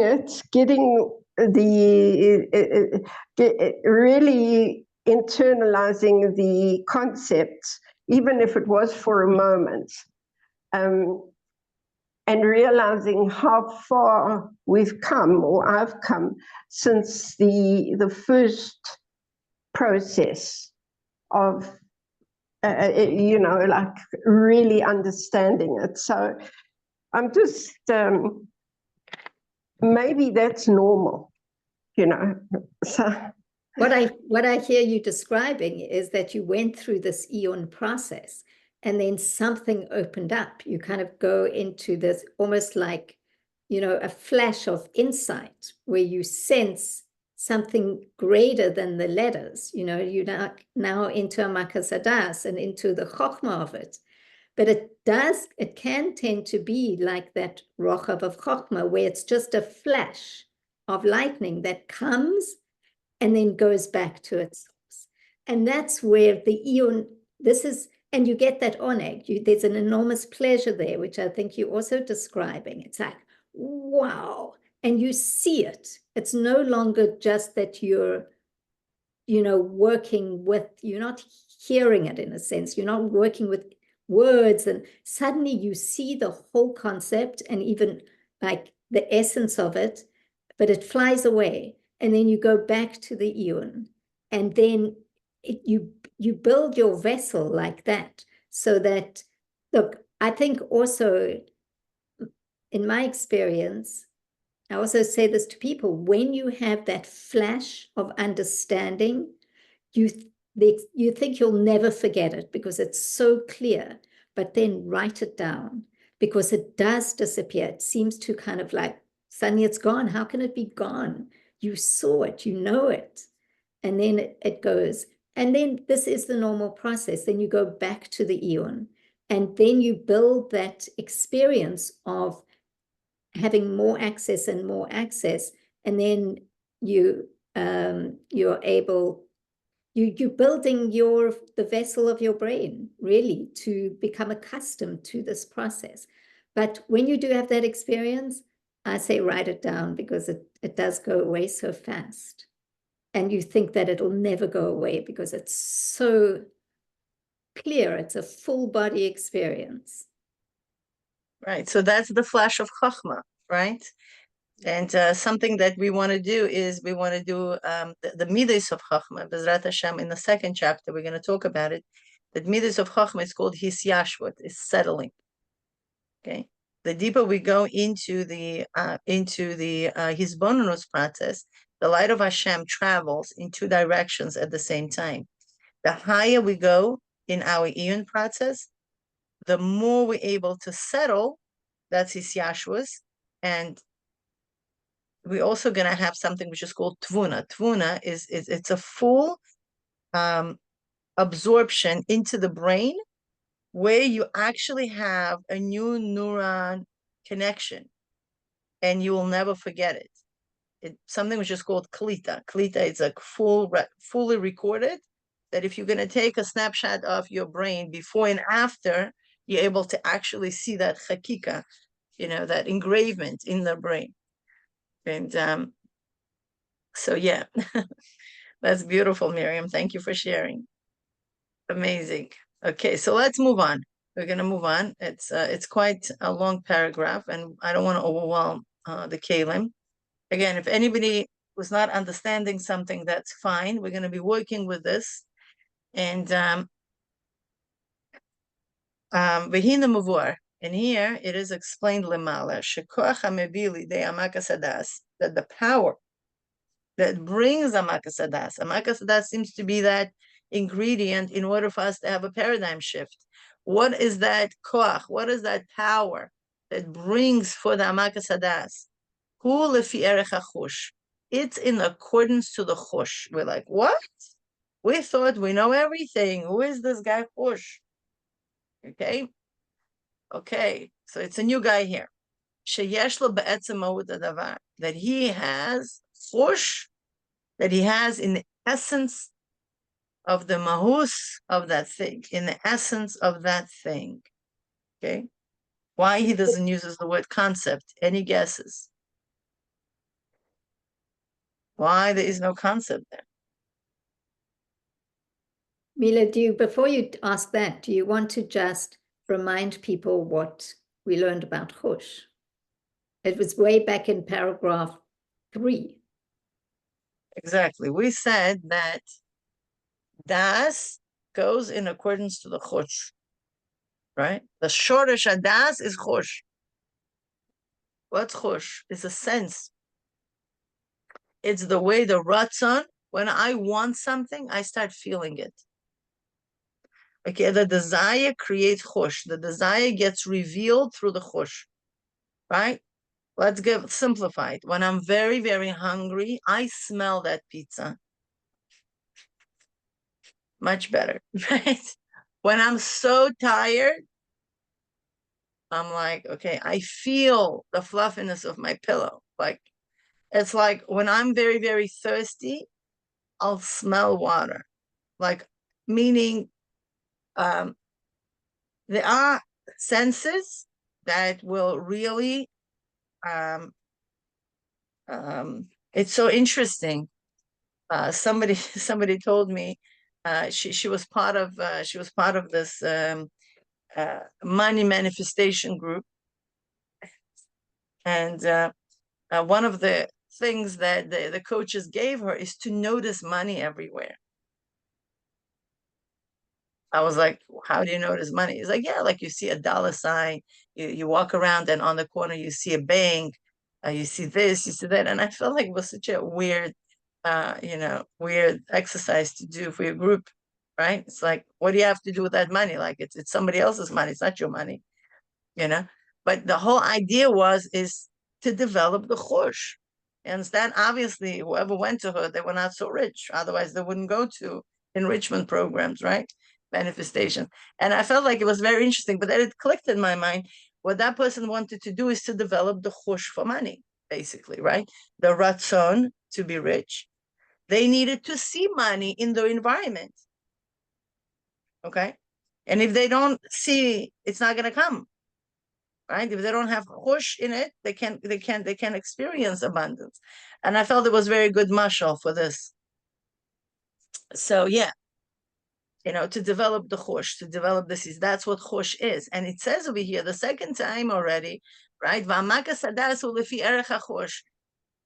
really internalizing the concepts, even if it was for a moment, and realizing how far we've come, or I've come, since the first process of like really understanding it. So I'm just maybe that's normal, so what I hear you describing is that you went through this eon process, and then something opened up. You kind of go into this almost like, a flash of insight where you sense something greater than the letters. You now into Makasadas and into the chokhmah of it. But it can tend to be like that rochav of chokhmah, where it's just a flash of lightning that comes and then goes back to its source. And that's where the eon, and you get that oneg. There's an enormous pleasure there, which I think you're also describing. It's like, wow. And you see it. It's no longer just that you're, working with, you're not hearing it in a sense. You're not working with words, and suddenly you see the whole concept and even like the essence of it, but it flies away. And then you go back to the eon, and then you build your vessel like that, so that, look, I think also in my experience, I also say this to people, when you have that flash of understanding, you think you'll never forget it because it's so clear, but then write it down, because it does disappear. It seems to kind of like, suddenly it's gone. How can it be gone? You saw it, you know it. And then it goes. And then this is the normal process. Then you go back to the eon, and then you build that experience of having more access and more access. And then you're able, you're building the vessel of your brain really to become accustomed to this process. But when you do have that experience, I say write it down, because it does go away so fast. And you think that it'll never go away because it's so clear. It's a full body experience. Right. So that's the flash of Chachma, right? And something that we want to do is we want to do the Midas of Chachma. Bezrat Hashem, in the second chapter, we're going to talk about it. The Midas of Chachma is called Hisyashvut, is settling. Okay. The deeper we go into the Hisbonenus process, the light of Hashem travels in two directions at the same time. The higher we go in our Eon process, the more we're able to settle That's his Yashwas. And we're also going to have something which is called Tvuna. Tvuna is it's a full absorption into the brain where you actually have a new neuron connection and you will never forget it. It's something which is called Klita. Klita is like fully recorded, that if you're going to take a snapshot of your brain before and after, you're able to actually see that chakika, that engravement in the brain. And so, yeah, that's beautiful, Miriam. Thank you for sharing. Amazing. Okay, so let's move on. We're going to move on. It's quite a long paragraph, and I don't want to overwhelm the Kalim. Again, if anybody was not understanding something, that's fine. We're going to be working with this. And Vehina Mavur, and here it is explained lemala, shekoach hamebili de amakasadas, that the power that brings amakasadas. Amakasadas seems to be that ingredient in order for us to have a paradigm shift. What is that koach? What is that power that brings for the amakasadas? Hu lefi erech hachush. It's in accordance to the chush. We're like, what? We thought we know everything. Who is this guy chush? Okay. So it's a new guy here. Sheyesh lo be'etzem ma'ud hadavar, that he has chush, that he has in the essence of the mahus of that thing, in the essence of that thing. Okay. Why he doesn't use the word concept? Any guesses? Why there is no concept there? Mila, before you ask that, do you want to just remind people what we learned about Chush? It was way back in paragraph 3. Exactly. We said that Das goes in accordance to the Chush, right? The shortish Das is Chush. What's Chush? It's a sense. It's the way the Ratzon, when I want something, I start feeling it. Okay, the desire creates Chush. The desire gets revealed through the Chush, right? Let's get simplified. When I'm very, very hungry, I smell that pizza. Much better, right? When I'm so tired, I'm like, okay, I feel the fluffiness of my pillow. Like, it's like when I'm very, very thirsty, I'll smell water. Like, meaning there are senses that will really, it's so interesting. Somebody told me she was part of this money manifestation group, and one of the things that the coaches gave her is to notice money everywhere. I was like, how do you notice money? He's like, yeah, like you see a dollar sign, you walk around and on the corner you see a bank, you see this, you see that, and I felt like it was such a weird weird exercise to do for your group, right? It's like, what do you have to do with that money? Like it's somebody else's money, it's not your money, But the whole idea is to develop the chush. You understand? Obviously, whoever went to her, they were not so rich. Otherwise, they wouldn't go to enrichment programs, right? Manifestation. And I felt like it was very interesting, but then it clicked in my mind. What that person wanted to do is to develop the chush for money, basically, right? The ratzon to be rich. They needed to see money in their environment. Okay. And if they don't see, it's not going to come. Right? If they don't have chush in it, they can't experience abundance. And I felt it was very good mashal for this. So yeah, to develop the chush, to develop this that's what chush is. And it says over here the second time already, right?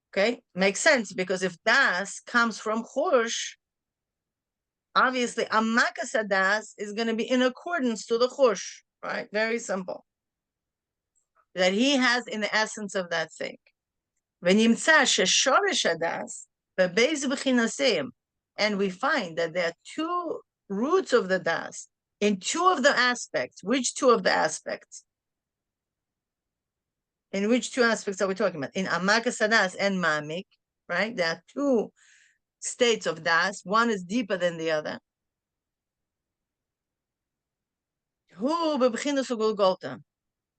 Okay, makes sense, because if das comes from chush, obviously amakas das is going to be in accordance to the chush, right? Very simple. That he has in the essence of that thing. And we find that there are two roots of the das in two of the aspects. Which two of the aspects? In which two aspects are we talking about? In Amakas Hadas and Mamik, right? There are two states of Das. One is deeper than the other. Who bebchinas ugolgolta,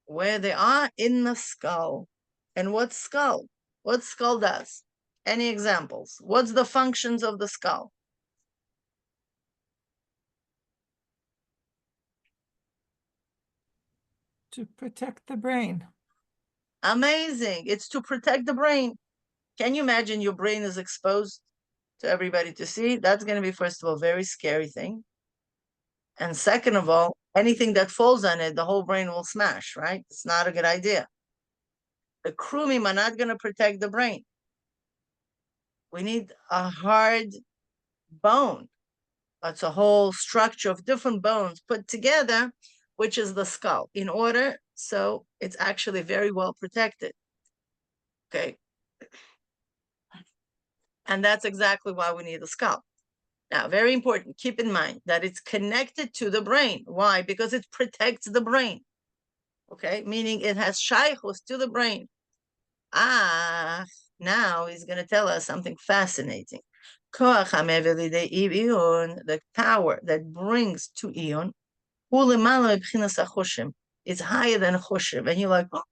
where they are in the skull. And what skull? What skull does? Any examples? What's the functions of the skull? To protect the brain. Amazing. It's to protect the brain. Can you imagine your brain is exposed to everybody to see? That's going to be, first of all, a very scary thing. And second of all, anything that falls on it, the whole brain will smash, right? It's not a good idea. The krumim are not going to protect the brain. We need a hard bone. It's a whole structure of different bones put together, which is the skull, in order, so it's actually very well protected. Okay. And that's exactly why we need the skull. Now, very important, keep in mind that it's connected to the brain. Why? Because it protects the brain. Okay, meaning it has shaychus to the brain. Now he's going to tell us something fascinating. The power that brings to Eon is higher than chushim. And you're like, oh,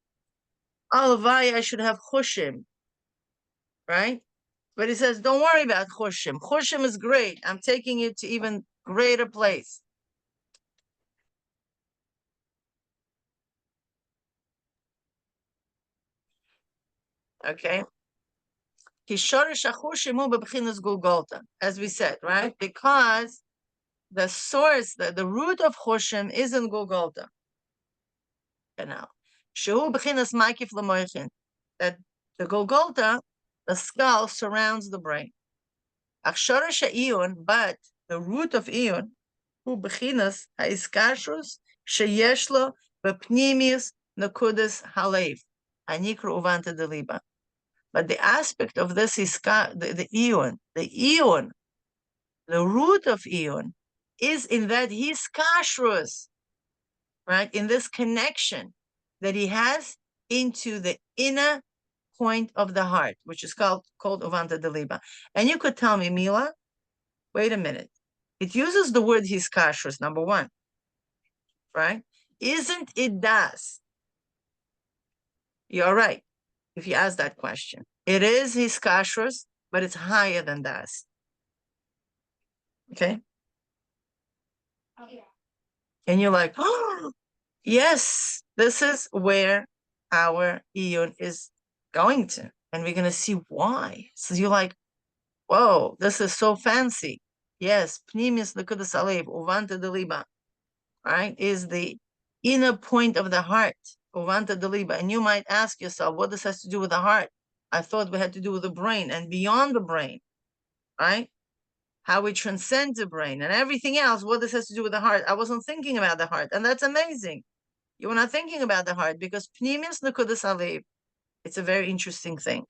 Alavai, I should have chushim, right? But he says, don't worry about chushim. Chushim is great. I'm taking you to even greater place. Okay. As we said, right? Because the source, the root of chushim is in Golgotha. Now, that the Golgotha, the skull, surrounds the brain. But the root of Ion, who bechinas haiskashrus sheyeshlo bepnimius nakudas halev anikru uvanta deliba. But the aspect of this is the Ion, the root of Ion, is in that he's kashrus, right? In this connection that he has into the inner point of the heart, which is called Uvanta Deliba. And you could tell me, Mila, wait a minute. It uses the word his kashrus, number one, right? Isn't it das? You're right, if you ask that question. It is his kashrus, but it's higher than das. Okay? And you're like, oh, yes, this is where our Eon is going to. And we're going to see why. So you're like, whoa, this is so fancy. Yes, Pnimius Nakudas Alev, Uvanta Deliba, right, is the inner point of the heart, Uvanta Deliba. And you might ask yourself, what this has to do with the heart? I thought we had to do with the brain and beyond the brain, right? How we transcend the brain and everything else, what this has to do with the heart. I wasn't thinking about the heart, and that's amazing. You were not thinking about the heart because Pnimius Nakudas Alev, it's a very interesting thing.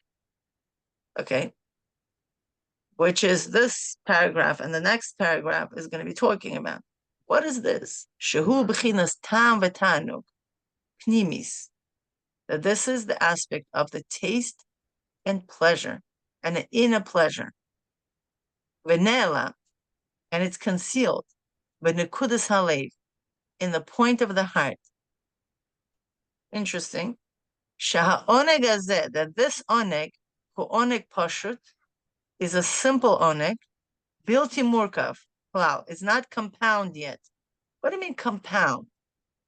Okay? Which is this paragraph, and the next paragraph is going to be talking about. What is this? Shehu b'chinas tam v'tanug, pnimis. That this is the aspect of the taste and pleasure, and an inner pleasure. V'nela, and it's concealed, v'nekudas halev, in the point of the heart. Interesting. Shaha'oneg azeh, that this oneg, hu oneg pashut, is a simple oneg, bilti murkav. Wow, it's not compound yet. What do you mean compound?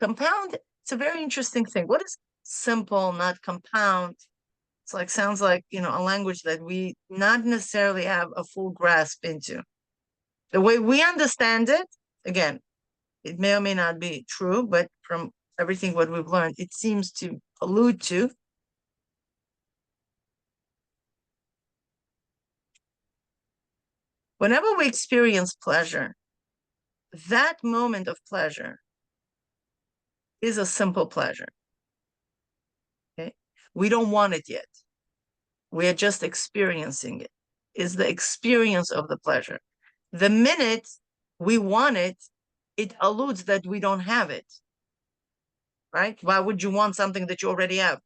Compound, it's a very interesting thing. What is simple, not compound? It's like, sounds like, a language that we not necessarily have a full grasp into. The way we understand it, again, it may or may not be true, but from everything what we've learned, it seems to allude to whenever we experience pleasure, that moment of pleasure is a simple pleasure. Okay? We don't want it yet. We are just experiencing it. It's the experience of the pleasure. The minute we want it, it alludes that we don't have it. Right? Why would you want something that you already have?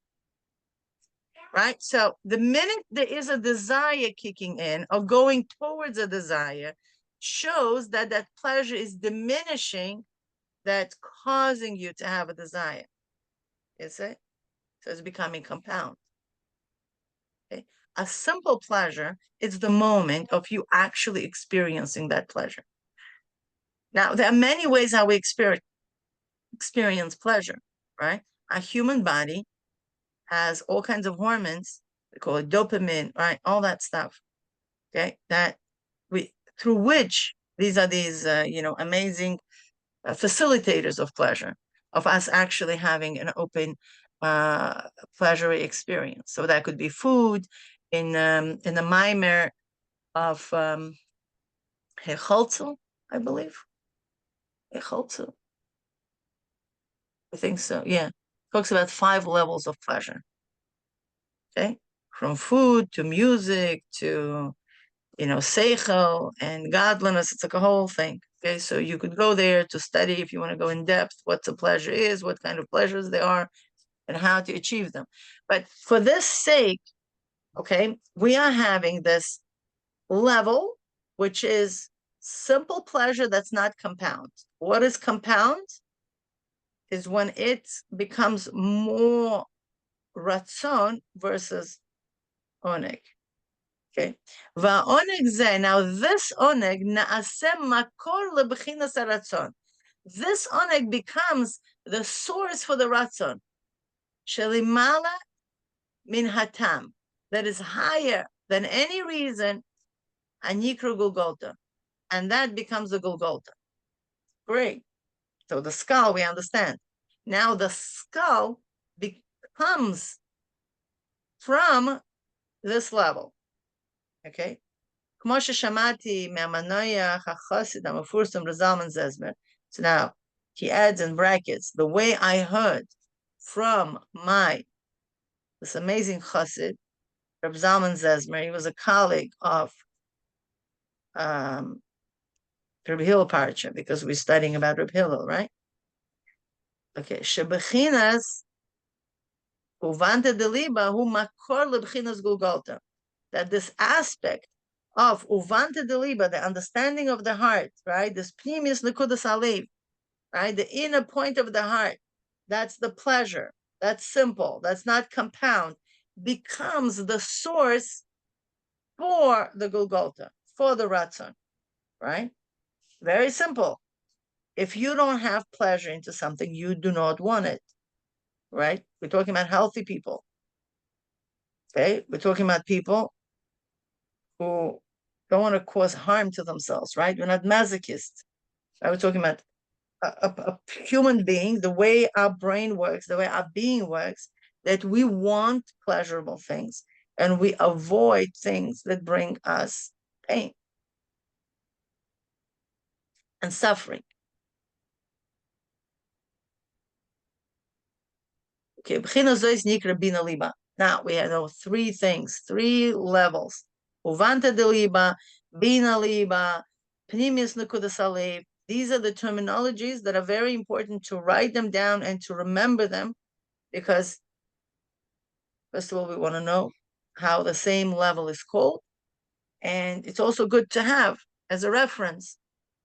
right? So the minute there is a desire kicking in or going towards a desire, shows that that pleasure is diminishing, that's causing you to have a desire. You see? So it's becoming compound. Okay? A simple pleasure is the moment of you actually experiencing that pleasure. Now, there are many ways how we experience pleasure, right? Our human body has all kinds of hormones. We call it dopamine, right? All that stuff. Okay, that we through which these are these amazing facilitators of pleasure, of us actually having an open pleasure experience. So that could be food in the mimer of Hecholzel, I believe. Hecholzel. I think so, yeah. Talks about 5 levels of pleasure. Okay, from food to music to seichel and godliness. It's like a whole thing. Okay, so you could go there to study if you want to go in depth what the pleasure is, what kind of pleasures they are, and how to achieve them. But for this sake, okay, we are having this level, which is simple pleasure that's not compound. What is compound? Is when it becomes more ratzon versus oneg. Okay. Now this oneg makor lebechinas haratzon. This oneg becomes the source for the ratzon. Shelimala min hatam, that is higher than any reason, anikru gulgolta, and that becomes the gulgolta. Great. So the skull, we understand. Now the skull becomes from this level. Okay. So now he adds in brackets, the way I heard from this amazing chassid, Reb Zalman Zezmer. He was a colleague of Reb Hillel Parcha, because we're studying about Reb Hillel, right? Okay. Shebechinas uvanta deliba hu makor lebechinas gulgolta. That this aspect of uvanta deliba, the understanding of the heart, right? This pnimius nekudas alev, right? The inner point of the heart. That's the pleasure. That's simple. That's not compound. Becomes the source for the Golgotha, for the Ratzon, right? Very simple. If you don't have pleasure into something, you do not want it, right? We're talking about healthy people. Okay? We're talking about people who don't want to cause harm to themselves, right? We're not masochists. Right? We're talking about a human being, the way our brain works, the way our being works, that we want pleasurable things and we avoid things that bring us pain and suffering. Okay, now we have 3 things, 3 levels. Uvanta de liba, bina liba, pnimius nekudas alev. These are the terminologies that are very important to write them down and to remember them, because first of all, we want to know how the same level is called. And it's also good to have as a reference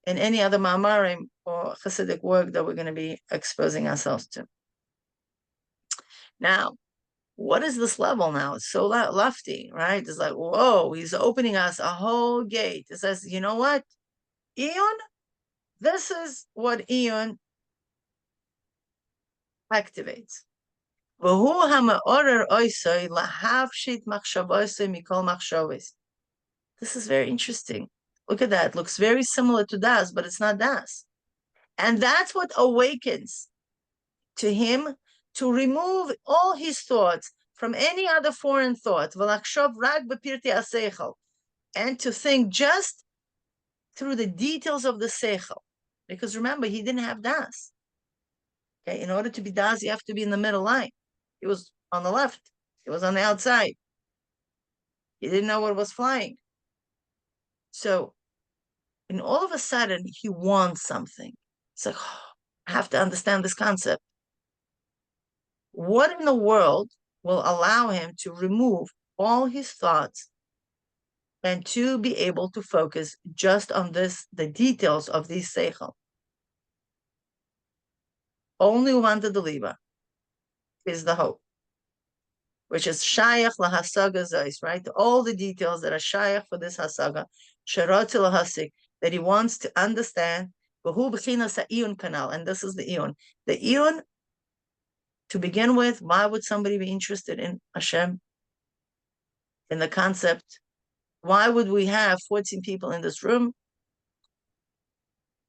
in any other ma'amarim or Hasidic work that we're going to be exposing ourselves to. Now, what is this level now? It's so lofty, right? It's like, whoa, he's opening us a whole gate. It says, you know what? Eon, this is what Eon activates. This is very interesting. Look at that. It looks very similar to Das, but it's not Das. And that's what awakens to him to remove all his thoughts from any other foreign thought, and to think just through the details of the seichel. Because remember, he didn't have Das. Okay, in order to be Das, you have to be in the middle line. He was on the left. He was on the outside. He didn't know what was flying. So, and all of a sudden, he wants something. It's like, oh, I have to understand this concept. What in the world will allow him to remove all his thoughts and to be able to focus just on the details of these seichel. Only one to deliver is the hope, which is shayach lahasaga zais, right? All the details that are shayach for this hasaga, sharot lahasik, that he wants to understand, v'hu b'chinas ha'iyun kanal, and this is the iyun. The iyun, to begin with, why would somebody be interested in Hashem, in the concept? Why would we have 14 people in this room?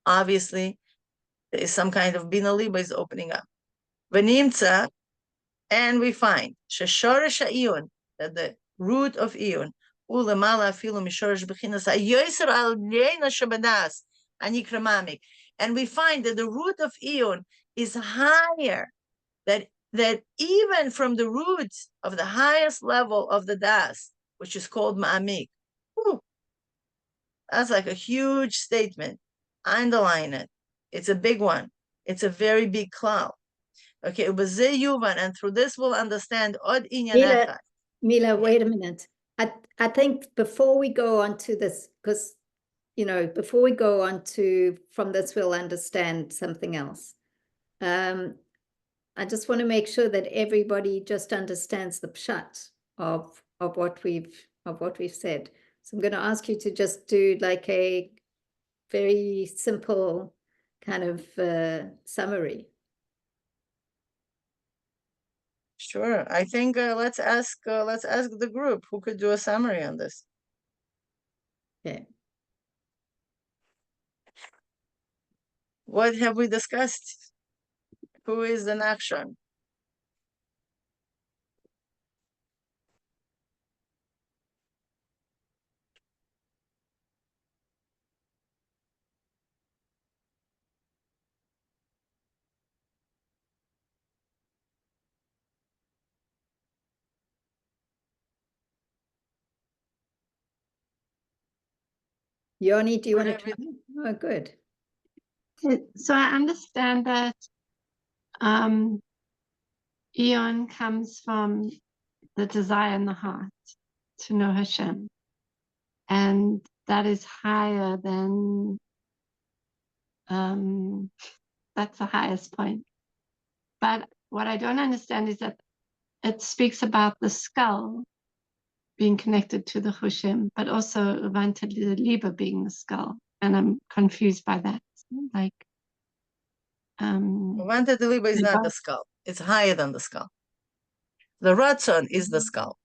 Obviously, there is some kind of bina liba is opening up. V'nimtza, and we find sheshorish ha'iyun, that the root of iyun, ulemala afilu mishorish b'chinas ha'yoser al yeina shabadas anikramamik, and we find that the root of iyun is higher, that even from the roots of the highest level of the das, which is called ma'amik. That's like a huge statement. Underline it. It's a big one. It's a very big cloud. Okay, and through this we'll understand Od Inyan. Mila, wait a minute. I think before we go on to this, because before we go on to from this, we'll understand something else. I just want to make sure that everybody just understands the pshat of what we've said. So I'm going to ask you to just do like a very simple kind of summary. Sure. I think let's ask the group who could do a summary on this. Okay. What have we discussed? Who is the Nachshon? Yoni, do you want to Whatever. try? Oh, good. So I understand that Eon comes from the desire in the heart to know Hashem. And that is higher than, that's the highest point. But what I don't understand is that it speaks about the skull being connected to the Hushim, but also Uvanta Liba being the skull. And I'm confused by that. Like, Uvanta Liba is not the skull. It's higher than the skull. The Ratzon is the skull.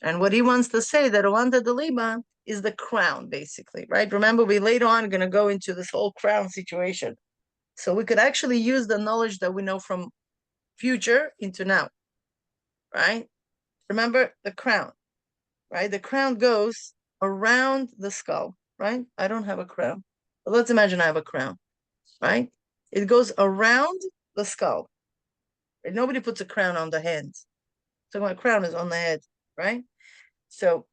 And what he wants to say that Uvanta Liba is the crown, basically, right? Remember, we later on are going to go into this whole crown situation. So we could actually use the knowledge that we know from future into now, right? Remember the crown, right? The crown goes around the skull, right? I don't have a crown, but let's imagine I have a crown, right? It goes around the skull. Right? Nobody puts a crown on the head. So my crown is on the head, right? So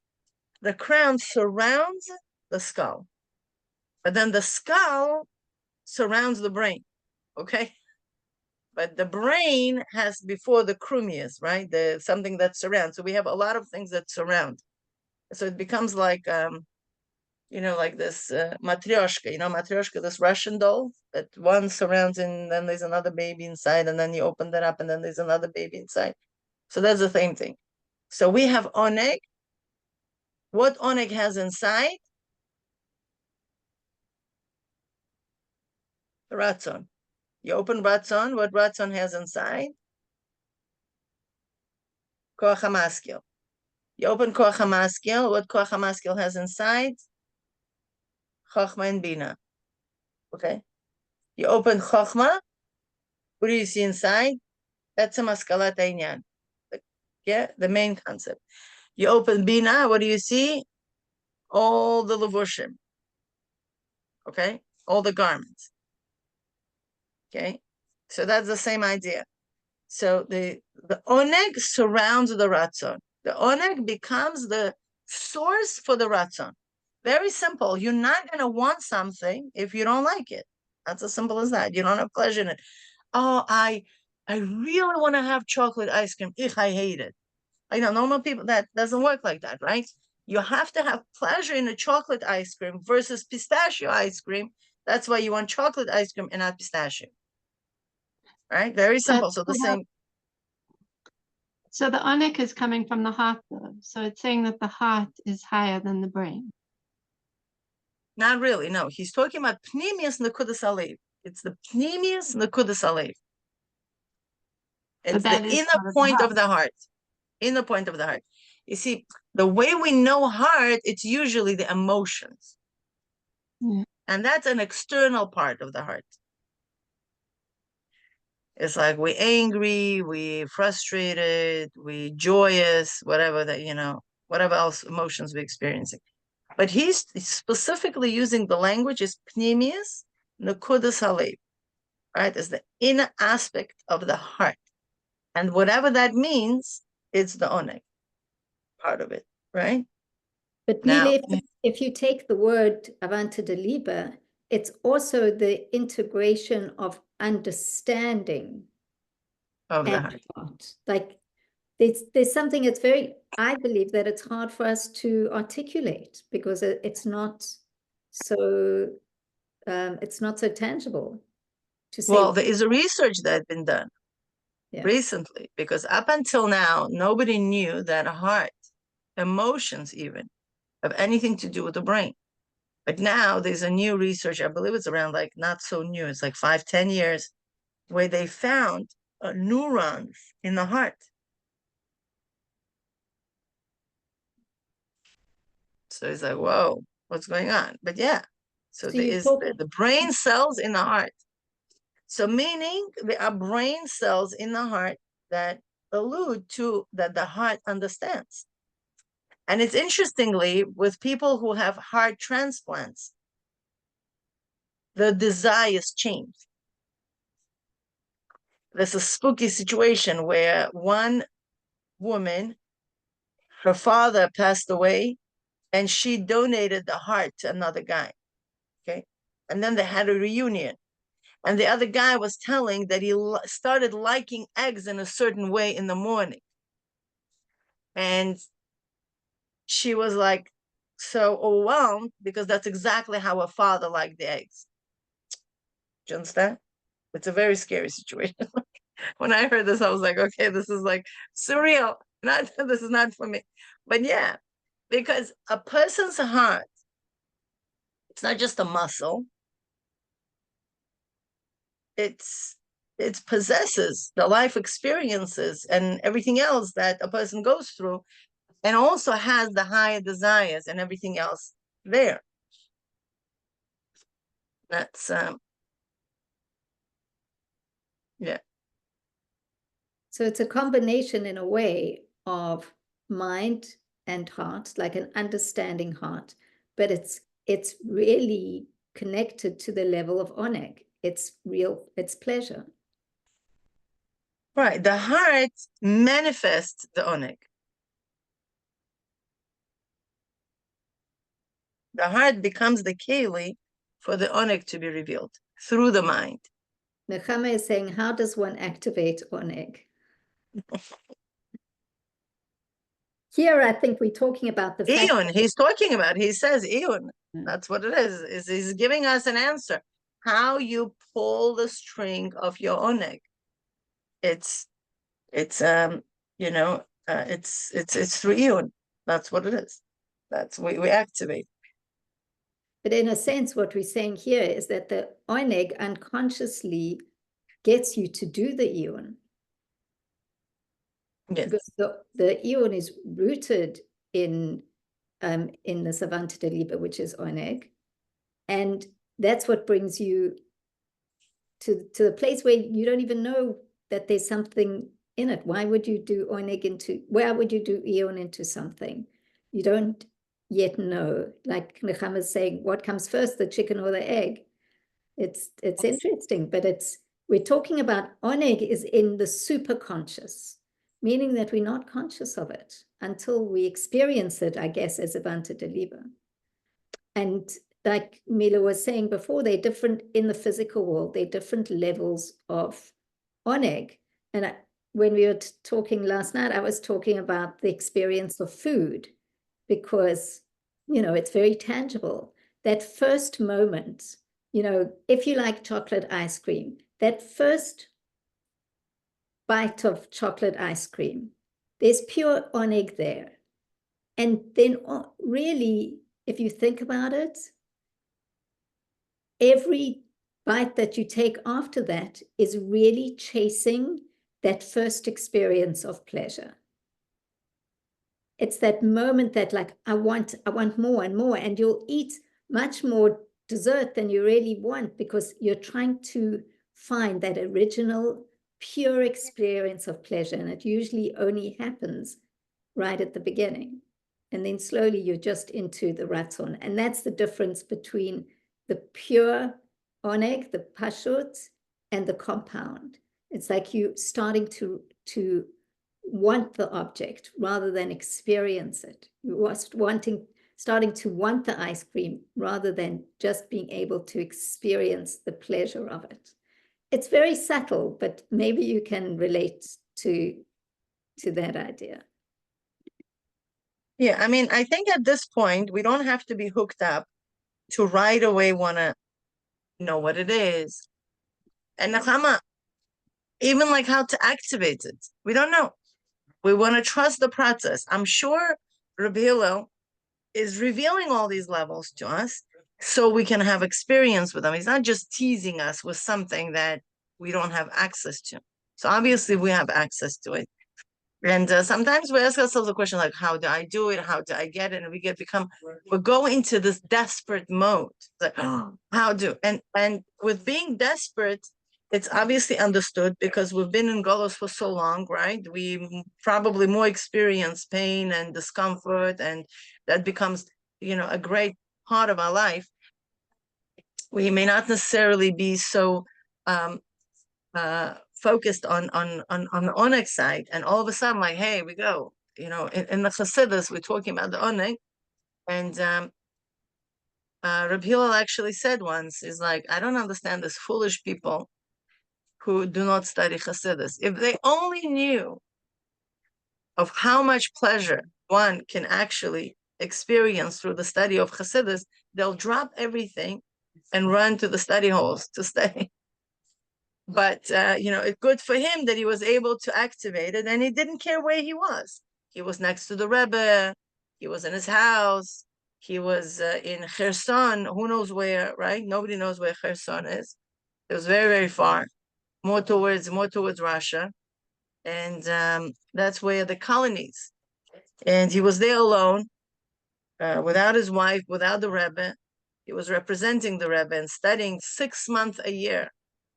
the crown surrounds the skull, but then the skull surrounds the brain, okay? But the brain has before the krumias, right? The something that surrounds. So we have a lot of things that surround. So it becomes like, like this matryoshka, matryoshka, this Russian doll that one surrounds and then there's another baby inside and then you open that up and then there's another baby inside. So that's the same thing. So we have oneg. What oneg has inside? The ratzon. You open ratzon, what ratzon has inside? Koach hamaskil. You open koach hamaskil, what koach hamaskil has inside? Chochma and bina. Okay. You open chochma, what do you see inside? That's a maskalat einyan. Yeah, the main concept. You open bina, what do you see? All the levushim. Okay, all the garments. Okay, so that's the same idea. So the oneg surrounds the ratzon. The oneg becomes the source for the ratzon. Very simple. You're not going to want something if you don't like it. That's as simple as that. You don't have pleasure in it. Oh, I I really want to have chocolate ice cream. I hate it. I know normal people, that doesn't work like that, right? You have to have pleasure in a chocolate ice cream versus pistachio ice cream. That's why you want chocolate ice cream and not pistachio, right? Very simple. So the same. So the onik is coming from the heart, though. So it's saying that the heart is higher than the brain. Not really. No, he's talking about pneumius nekudas alev. It's the pneumius nekudas alev. It's the inner point of the heart. Inner point of the heart. You see, the way we know heart, it's usually the emotions. Yeah. And that's an external part of the heart. It's like we're angry, we frustrated, we joyous, whatever that, whatever else emotions we're experiencing. But he's specifically using the language is pneumius nekudas halev, right? It's the inner aspect of the heart. And whatever that means, it's the oneg part of it, right? But Now, Mile, if you take the word Avanta de Liba, it's also the integration of understanding of the and heart. like there's something that's very, I believe that it's hard for us to articulate because it's not so tangible to say. Well, there is a research that's been done recently, because up until now, nobody knew that a heart, emotions even, have anything to do with the brain. But now there's a new research, I believe it's around like not so new, it's like 5-10 years, where they found neurons in the heart. So it's like, whoa, what's going on? But yeah, so there is the brain cells in the heart. So meaning there are brain cells in the heart that allude to that the heart understands. And it's interestingly, with people who have heart transplants, the desires change. There's a spooky situation where one woman, her father passed away, and she donated the heart to another guy. Okay. And then they had a reunion. And the other guy was telling that he started liking eggs in a certain way in the morning. And she was like so overwhelmed because that's exactly how her father liked the eggs. Do you understand? It's a very scary situation. When I heard this, I was like, okay, this is like surreal. This is not for me. But yeah, because a person's heart, it's not just a muscle. It possesses the life experiences and everything else that a person goes through, and also has the higher desires and everything else there. That's yeah. So it's a combination in a way of mind and heart, like an understanding heart, but it's really connected to the level of oneg. It's real, it's pleasure. Right. The heart manifests the oneg. The heart becomes the keli for the oneg to be revealed through the mind. Nechama is saying, how does one activate oneg? Here, I think we're talking about the fact Eon, he's talking about, he says Eon. That's what it is he's giving us an answer. How you pull the string of your oneg. It's through Eon. That's what it is. That's we activate. But in a sense, what we're saying here is that the oneg unconsciously gets you to do the eon. Yes. Because the eon is rooted in the Savanta de Liba, which is oneg. And that's what brings you to the place where you don't even know that there's something in it. Why would you do oneg why would you do eon into something? You don't yet know. Like Nechama is saying, what comes first, the chicken or the egg? It's interesting, but we're talking about oneg is in the superconscious, meaning that we're not conscious of it until we experience it, I guess, as Avanta de Liba. And like Mila was saying before, they're different in the physical world. They're different levels of oneg, And when we were talking last night, I was talking about the experience of food, because, you know, it's very tangible. That first moment, you know, if you like chocolate ice cream, that first bite of chocolate ice cream, there's pure oneg there. And then really, if you think about it, every bite that you take after that is really chasing that first experience of pleasure. It's that moment that, like, I want more and more, and you'll eat much more dessert than you really want, because you're trying to find that original pure experience of pleasure, and it usually only happens right at the beginning, and then slowly you're just into the ratzon. And that's the difference between the pure oneg, the pashut, and the compound. It's like you starting to want the object rather than experience it. You're starting to want the ice cream rather than just being able to experience the pleasure of it. It's very subtle, but maybe you can relate to that idea. Yeah, I mean, I think at this point, we don't have to be hooked up to right away want to know what it is. And Nachama, even like how to activate it. We don't know. We want to trust the process. I'm sure Rabbi Hillel is revealing all these levels to us so we can have experience with them. He's not just teasing us with something that we don't have access to. So obviously we have access to it. And sometimes we ask ourselves the question, like, how do I do it? How do I get it? And we go into this desperate mode. Like, oh, how do? And with being desperate, it's obviously understood because we've been in Golos for so long, right? We probably more experience pain and discomfort, and that becomes, a great part of our life. We may not necessarily be so focused on the oneg side, and all of a sudden, like, hey, we go. In the Chassidus, we're talking about the oneg, and Reb Hillel actually said once, is like, I don't understand this foolish people who do not study Chassidus. If they only knew of how much pleasure one can actually experience through the study of Chassidus, they'll drop everything and run to the study halls to study. But, it's good for him that he was able to activate it, and he didn't care where he was. He was next to the Rebbe. He was in his house. He was in Kherson. Who knows where, right? Nobody knows where Kherson is. It was very, very far, more towards Russia. And that's where the colonies. And he was there alone, without his wife, without the Rebbe. He was representing the Rebbe and studying 6 months a year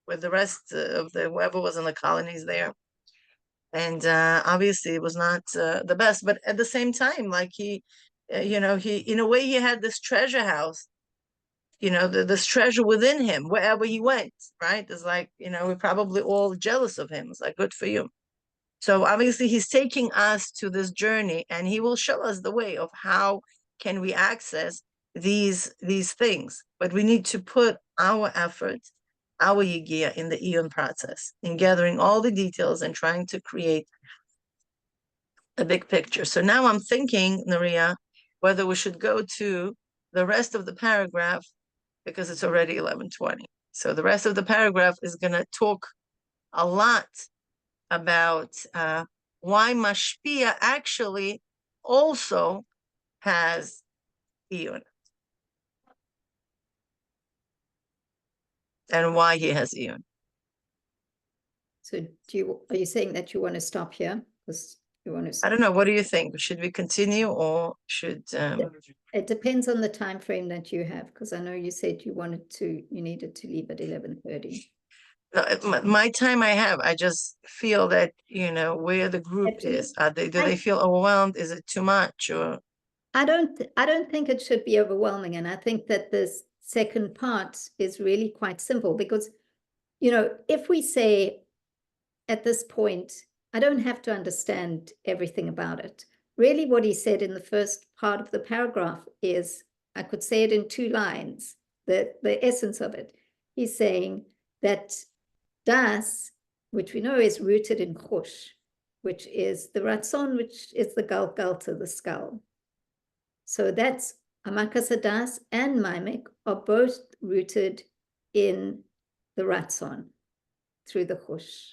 with the rest of whoever was in the colonies there. And obviously it was not the best, but at the same time, like he in a way, he had this treasure house, this treasure within him wherever he went, right? It's like, we're probably all jealous of him. It's like, good for you. So obviously he's taking us to this journey, and he will show us the way of how can we access these things. But we need to put our effort, our yigia, in the Iyun process, in gathering all the details and trying to create a big picture. So now I'm thinking, Naria, whether we should go to the rest of the paragraph, because it's already 11:20. So the rest of the paragraph is going to talk a lot about why Mashpia actually also has Iyun, and why he has Iyun. So are you saying that you want to stop here? Because you want to. I don't know. What do you think? Should we continue, or should? It depends on the time frame that you have, because I know you said you needed to leave at 11:30. My time I have, I just feel that, where the group is. Do they feel overwhelmed? Is it too much? Or I don't think it should be overwhelming. And I think that this second part is really quite simple, because, if we say at this point, I don't have to understand everything about it. Really, what he said in the first part of the paragraph is, I could say it in 2 lines, the essence of it. He's saying that Das which we know is rooted in Chush, which is the Ratzon, which is the Galgalta, the skull. So that's Hamakas Hadas and Maimek are both rooted in the Ratzon through the Chush.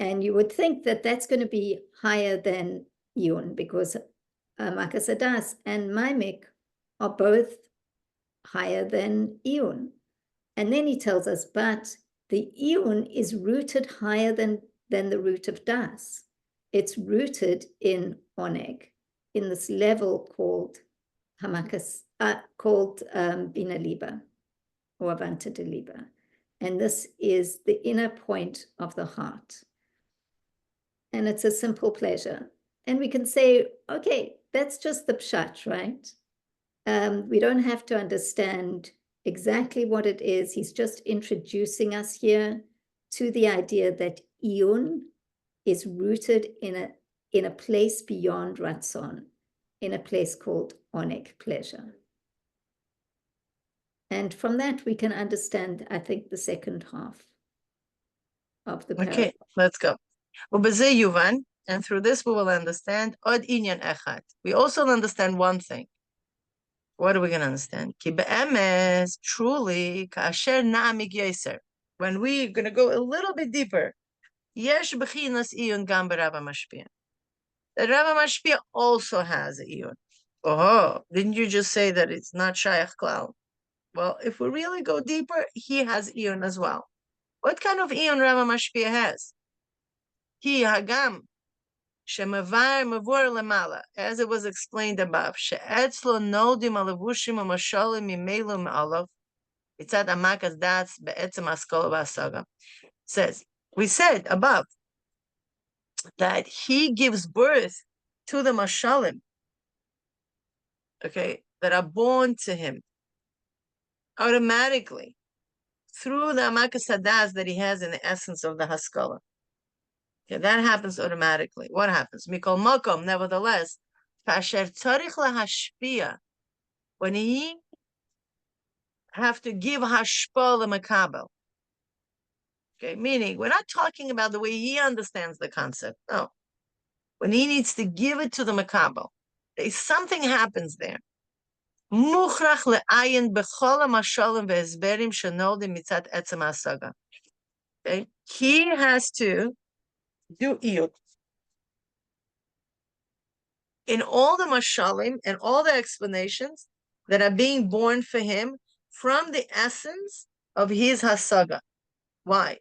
And you would think that that's going to be higher than Iyun, because Hamakas Hadas and Maimek are both higher than Iyun. And then he tells us, but the Iyun is rooted higher than the root of Das. It's rooted in Oneg, in this level called Hamakas, called Bina Liba, or Avanta de Liba. And this is the inner point of the heart. And it's a simple pleasure. And we can say, okay, that's just the pshat, right? We don't have to understand exactly what it is. He's just introducing us here to the idea that Iyun is rooted in a place beyond Ratzon, in a place called Oneg, pleasure. And from that, we can understand, I think, the second half of the paragraph. Okay, let's go. Ubeze Yuvan, and through this we will understand Od Inyan Echad. We also understand one thing. What are we going to understand? Ki be'emes, truly, ka'asher na'amig yeser. When we're going to go a little bit deeper, yesh b'chinas iyun gam b'Rabba Mashpia. The Rabba Mashpia also has iyun. Oh, didn't you just say that it's not Shayach Klal? Well, if we really go deeper, he has iyun as well. What kind of iyun Rabba Mashpia has? He hagam shemavar mavur lemala, as it was explained above. She'etzlo nodim alavushim u'mashalim imelu me'alav. Itzad amakas das be'etzem askol v'asaga. Says, we said above that he gives birth to the mashalim, okay, that are born to him automatically through the amakas hadas that he has in the essence of the haskalah. Okay, that happens automatically. What happens? Mikol makom, nevertheless, kasher tzarich lahashpia, when he have to give hashpa lemakabel. Okay, meaning we're not talking about the way he understands the concept. No, when he needs to give it to the makabel, something happens there. Mukhrach le'ayin b'chol ha'mashalim ve'ezberim shenoldim mitzat etzem hasaga. Okay, he has to do iyut in all the mashalim and all the explanations that are being born for him from the essence of his hasaga. Why?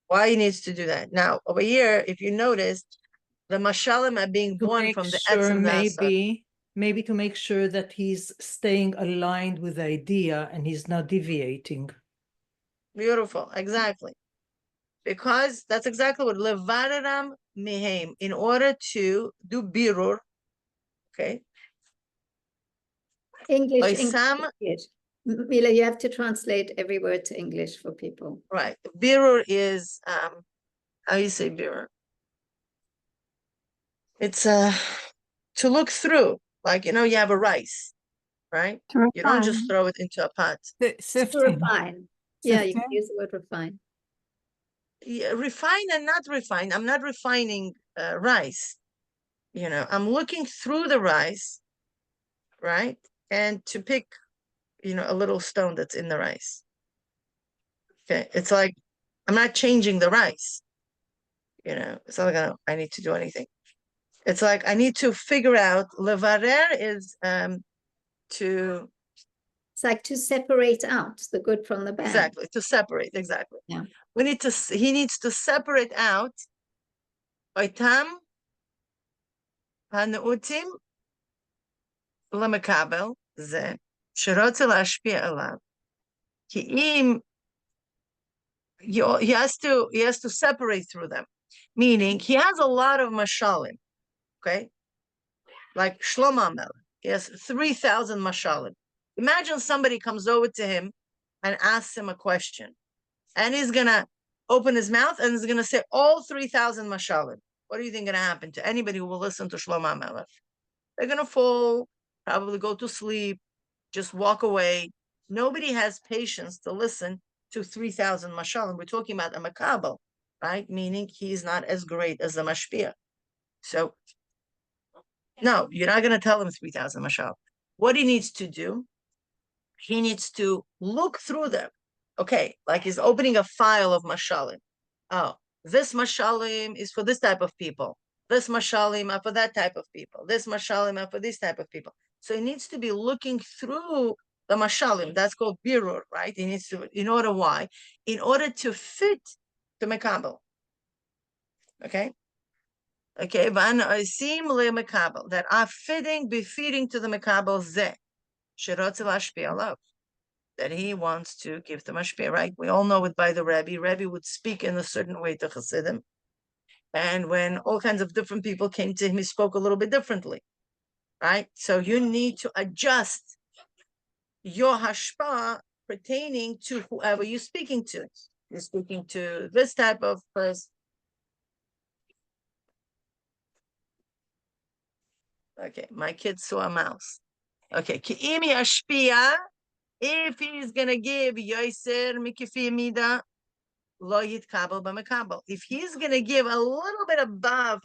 Why he needs to do that? Now, over here, if you notice, the mashalim are being To born make from the sure, etzem hasaga. maybe to make sure that he's staying aligned with the idea and he's not deviating. Beautiful, exactly. Because that's exactly what levareram mihem, in order to do birur, okay? English. Oisam, Mila, you have to translate every word to English for people. right. Birur is, how you say birur? It's to look through, like, you have a rice, right? To You don't just refine. throw it into a pot. To Sifting. refine. Yeah, you can Sifting. use the word refine. Yeah, refine and not refine. I'm not refining rice. I'm looking through the rice, right? And to pick, a little stone that's in the rice. Okay, it's like I'm not changing the rice. It's not like I need to do anything. It's like I need to figure out. Levarer is to. It's like to separate out the good from the bad. Exactly, to separate, exactly. Yeah. He needs to separate out oitam hanuutim lemekabel ze sherotze lashpia alav ki im. He has to separate through them, meaning he has a lot of mashalim, okay, like Shlomo Melech. He has 3,000 mashalim. Imagine somebody comes over to him and asks him a question, and he's gonna open his mouth and he's gonna say all 3,000 mashalim. What do you think gonna happen to anybody who will listen to Shlomo Melech? They're gonna fall probably go to sleep, just walk away. Nobody has patience to listen to 3,000 mashalim. We're talking about a makabel, right? Meaning he's not as great as the mashpia. So, no, you're not going to tell him 3,000 mashalim. What he needs to do, he needs to look through them. Okay, like he's opening a file of mashalim. Oh, this mashalim is for this type of people. This mashalim are for that type of people. This mashalim are for this type of people. So he needs to be looking through the mashalim. That's called birur, right? He needs to, in order why? In order to fit the mekabel. Okay? Okay, that are fitting, befitting to the mekabel zeh. Shirotzel ashpi alav. That he wants to give the mashpia, right? We all know it by the Rebbe. Rebbe would speak in a certain way to Chassidim. And when all kinds of different people came to him, he spoke a little bit differently, right? So you need to adjust your hashpah pertaining to whoever you're speaking to. You're speaking to this type of person. Okay, my kid saw a mouse. Okay, ki'imi ashpia, if he's going to give yoiser mikifi mida, lo yitkabel b'mekabel. If he's going to give a little bit above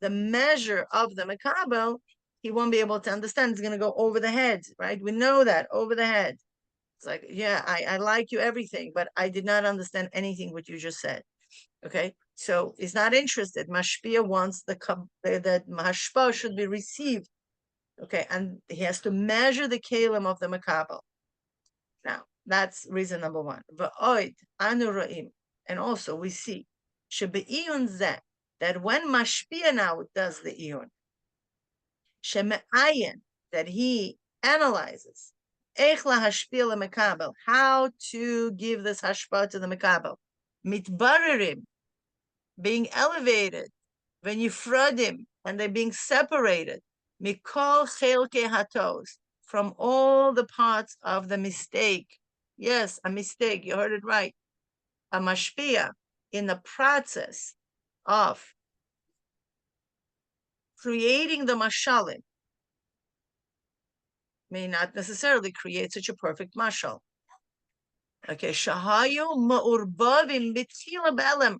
the measure of the mekabel, he won't be able to understand. It's going to go over the head, right? We know that, over the head. It's like, yeah, I like you everything, but I did not understand anything what you just said. Okay, so he's not interested. Mashpia wants that mashpah should be received. Okay, and he has to measure the kalim of the mekabel. Now, that's reason number one. V'oid anu ra'im. And also we see shebe'iyun zeh, that when mashpia now does the iyun, sheme'ayin, that he analyzes eich lahashpia lemekabel, how to give this hashpah to the mekabel, mitbarerim, being elevated, when yifradim, and they're being separated, mikol chelke hatos, from all the parts of the mistake. Yes, a mistake, you heard it right. A mashpia, in the process of creating the mashalim, may not necessarily create such a perfect mashal. Okay, shahayu ma'urbavim b'tchila b'elem,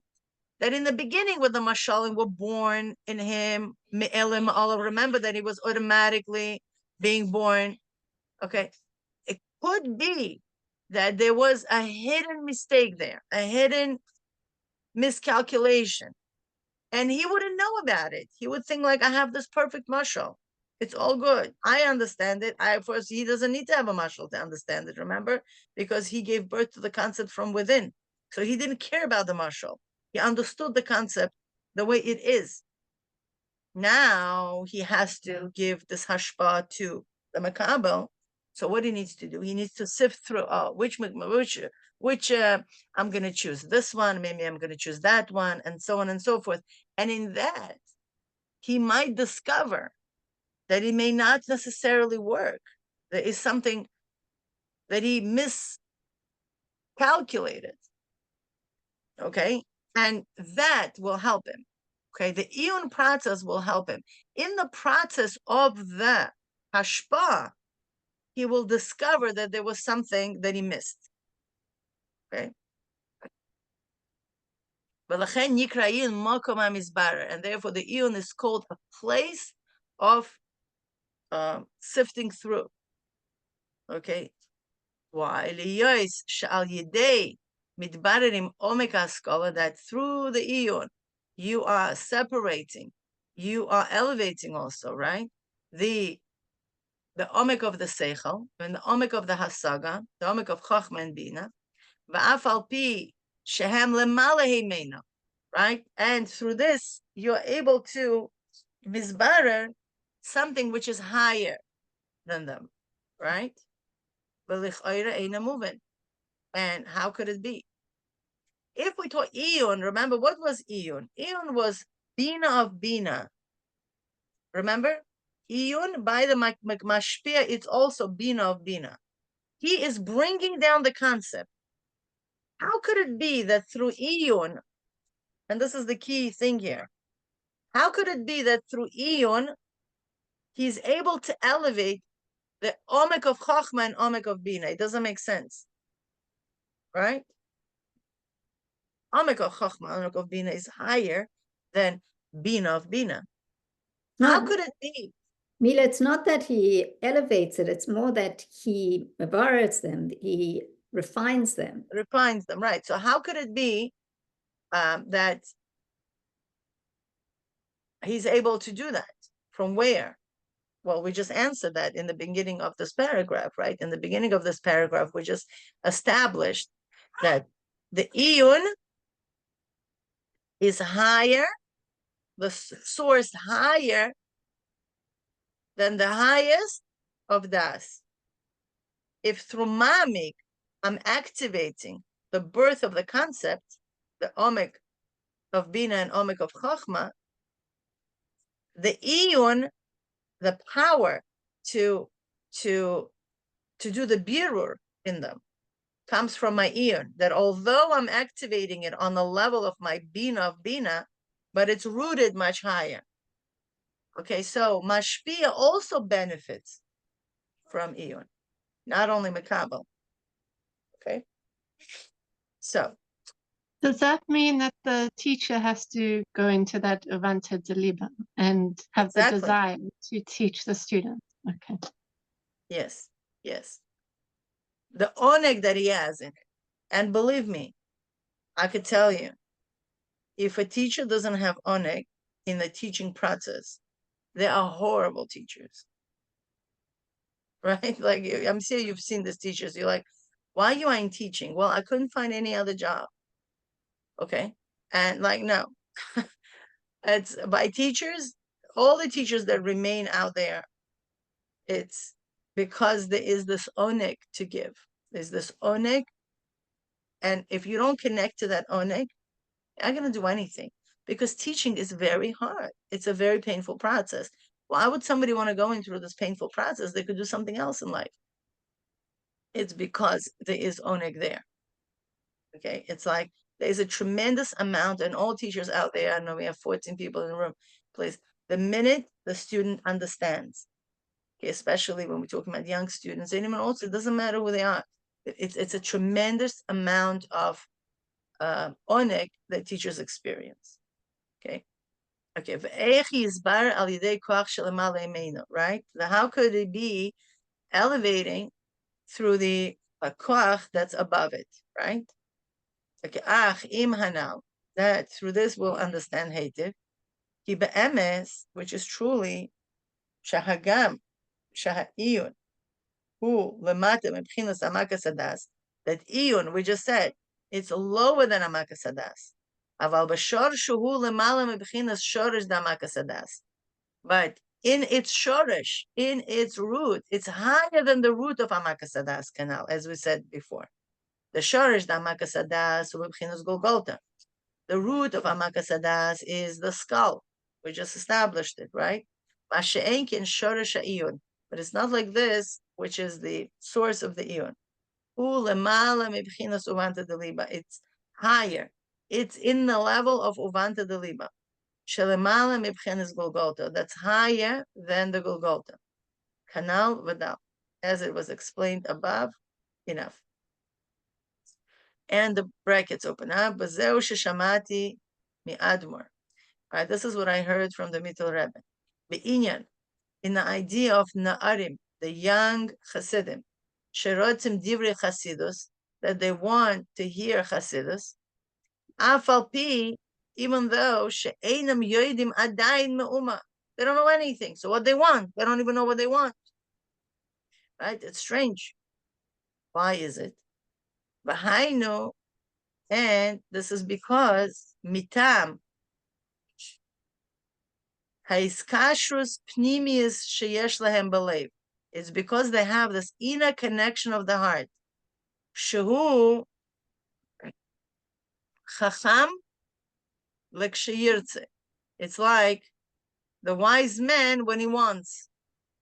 that in the beginning when the mashalim were born in him, me'elim Allah, remember that he was automatically being born. Okay, it could be that there was a hidden mistake there, a hidden miscalculation, and he wouldn't know about it. He would think like, I have this perfect mashal. It's all good. I understand it. First, he doesn't need to have a mashal to understand it, remember? Because he gave birth to the concept from within. So he didn't care about the mashal. He understood the concept the way it is. Now he has to give this hashpah to the makabel. So what he needs to do, he needs to sift through, which I'm going to choose this one, maybe I'm going to choose that one, and so on and so forth. And in that, he might discover that it may not necessarily work. There is something that he miscalculated. Okay? And that will help him. Okay? The iyun process will help him. In the process of the hashpah, he will discover that there was something that he missed. Okay? And therefore the iyun is called a place of sifting through. Okay? Why? That through the iyun, you are separating, you are elevating also, right? The omek of the seichel, and the omek of the hasaga, the omek of chachma and bina, va'afal pi shehem lemala himena, right? And through this, you're able to misbarer something which is higher than them, right? And how could it be? If we taught iyun, remember what was iyun? Iyun was bina of bina. Remember? Iyun, by the mashpia, it's also bina of bina. He is bringing down the concept. How could it be that through iyun, and this is the key thing here, how could it be that through iyun, he's able to elevate the omek of Chochmah and omek of Bina. It doesn't make sense, right? Omek of Chochmah, omek of Bina is higher than Bina of Bina. How Not, could it be? Mila, it's not that he elevates it, it's more that he mevarets them, he refines them. Refines them, right? So how could it be that he's able to do that? From where? Well, we just answered that in the beginning of this paragraph, right? In the beginning of this paragraph, we just established that the iyun is higher, the source higher than the highest of das. If through mamik I'm activating the birth of the concept, the omek of bina and omek of chokhmah, the iyun, the power to do the birur in them, comes from my iyun. That although I'm activating it on the level of my bina of bina, but it's rooted much higher. Okay, so mashpia also benefits from iyun, not only makabel. Okay, so Does that mean that the teacher has to go into that Uvanta Deliba and have Exactly. the desire to teach the students? Okay. yes, yes, the oneg that he has in it, and believe me, I could tell you, if a teacher doesn't have oneg in the teaching process, they are horrible teachers, right? Like, I'm sure you've seen these teachers. You're like, why you ain't teaching? Well, I couldn't find any other job. Okay, and like, no, it's by teachers. All the teachers that remain out there, it's because there is this oneg to give. There's this oneg, and if you don't connect to that oneg, you're not going to do anything, because teaching is very hard. It's a very painful process. Why would somebody want to go into this painful process? They could do something else in life. It's because there is oneg there. Okay, it's like there's a tremendous amount, and all teachers out there, I know we have 14 people in the room, please, the minute the student understands, okay, especially when we're talking about young students, anyone also, it doesn't matter who they are, it's a tremendous amount of oneg that teachers experience. Okay, right? How could it be elevating through the koach that's above it, right? Okay, im hanal, that through this we'll understand hated. Ki be'emes, which is truly shahagam, shaha'iyun, hu lemata mebchinas amakas hadas, that iyun, we just said, it's lower than amakas hadas. Aval b'shor shuhu lemala mebchinas shorish damakas hadas. But in its shorish, in its root, it's higher than the root of amakas hadas canal, as we said before. The shorish damakas hadas ubebchinas golgolta. The root of amakas hadas is the skull. We just established it, right? Masha'enkin shorish ha'iyun. But it's not like this, which is the source of the iyun. It's higher. It's in the level of uvanta deliba. That's higher than the Golgotha. Kanal Vadal, as it was explained above, enough. And the brackets open up. Bazeu Shamati mi Admor. Right, this is what I heard from the Mittel Rebbe. Be'inyan, in the idea of Na'arim, the young Chasidim, Sherotim Divrei Chassidus, that they want to hear Chassidus, Afal Pi, even though She'enam Yoidim Adain Me'uma, they don't know anything. So what they want, they don't even know what they want. Right? It's strange. Why is it? V'hainu, and this is because mitam haiskashrus pnimius sheyesh lahem belev. It's because they have this inner connection of the heart. Shehu chacham leksheyirtze. It's like the wise man when he wants,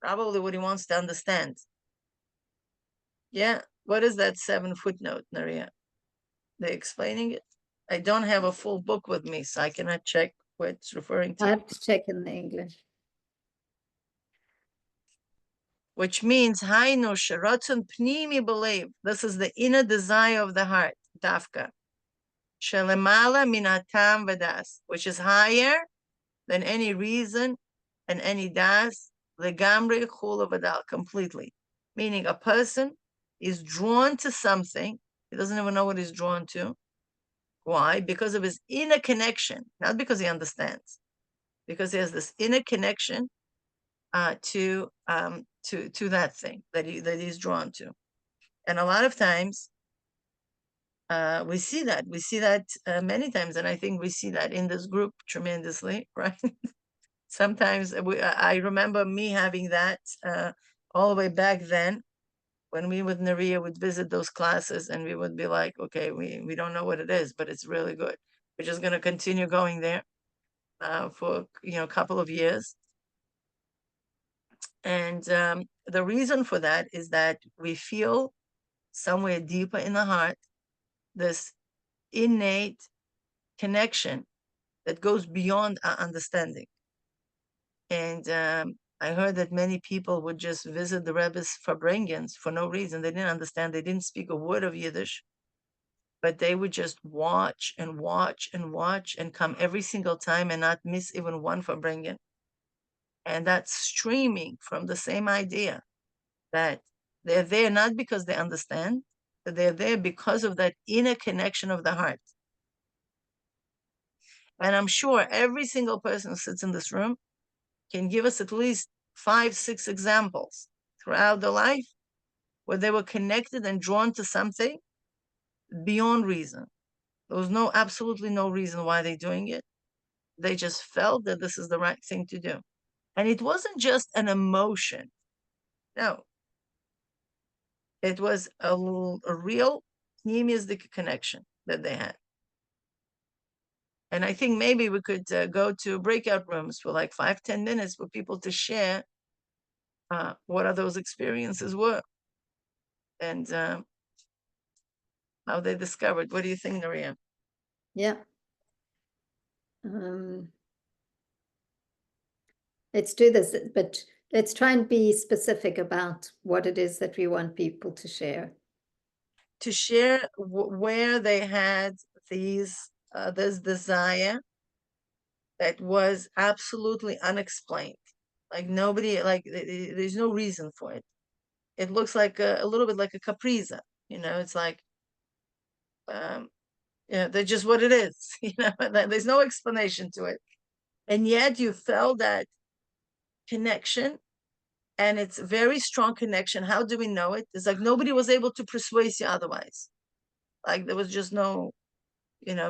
probably what he wants to understand. Yeah, what is that 7 footnote, Naria? They're explaining it. I don't have a full book with me, so I cannot check what it's referring I to. have to check in the English. which means Hainu Sheratzon Pnimi Believe. This is the inner desire of the heart, Dafka. Shelemala Minatam Vadas, which is higher than any reason and any das, Legamri Chula Vadal, completely. Meaning a person is drawn to something, he doesn't even know what he's drawn to. Why? Because of his inner connection, not because he understands, because he has this inner connection to that thing that he's drawn to. And a lot of times we see that many times, and I think we see that in this group tremendously, right? Sometimes I remember me having that all the way back then, when we with Naria would visit those classes, and we would be like, okay, we don't know what it is, but it's really good. We're just going to continue going there for a couple of years. And the reason for that is that we feel somewhere deeper in the heart this innate connection that goes beyond our understanding. And I heard that many people would just visit the Rebbe's Farbrengens for no reason. They didn't understand. They didn't speak a word of Yiddish, but they would just watch and watch and watch and come every single time and not miss even one Farbrengen. And that's streaming from the same idea that they're there not because they understand, but they're there because of that inner connection of the heart. And I'm sure every single person who sits in this room can give us at least 5, 6 examples throughout their life where they were connected and drawn to something beyond reason. There was absolutely no reason why they're doing it. They just felt that this is the right thing to do. And it wasn't just an emotion. No. It was a real pneumistic connection that they had. And I think maybe we could go to breakout rooms for like 5-10 minutes for people to share what are those experiences were and how they discovered. What do you think, Naria? Yeah. Let's do this, but let's try and be specific about what it is that we want people to share. To share where they had this desire that was absolutely unexplained. Like nobody, like there's no reason for it. It looks like a little bit like a capriza, it's like, they're just what it is, there's no explanation to it. And yet you felt that connection, and it's a very strong connection. How do we know it? It's like nobody was able to persuade you otherwise. Like there was just no,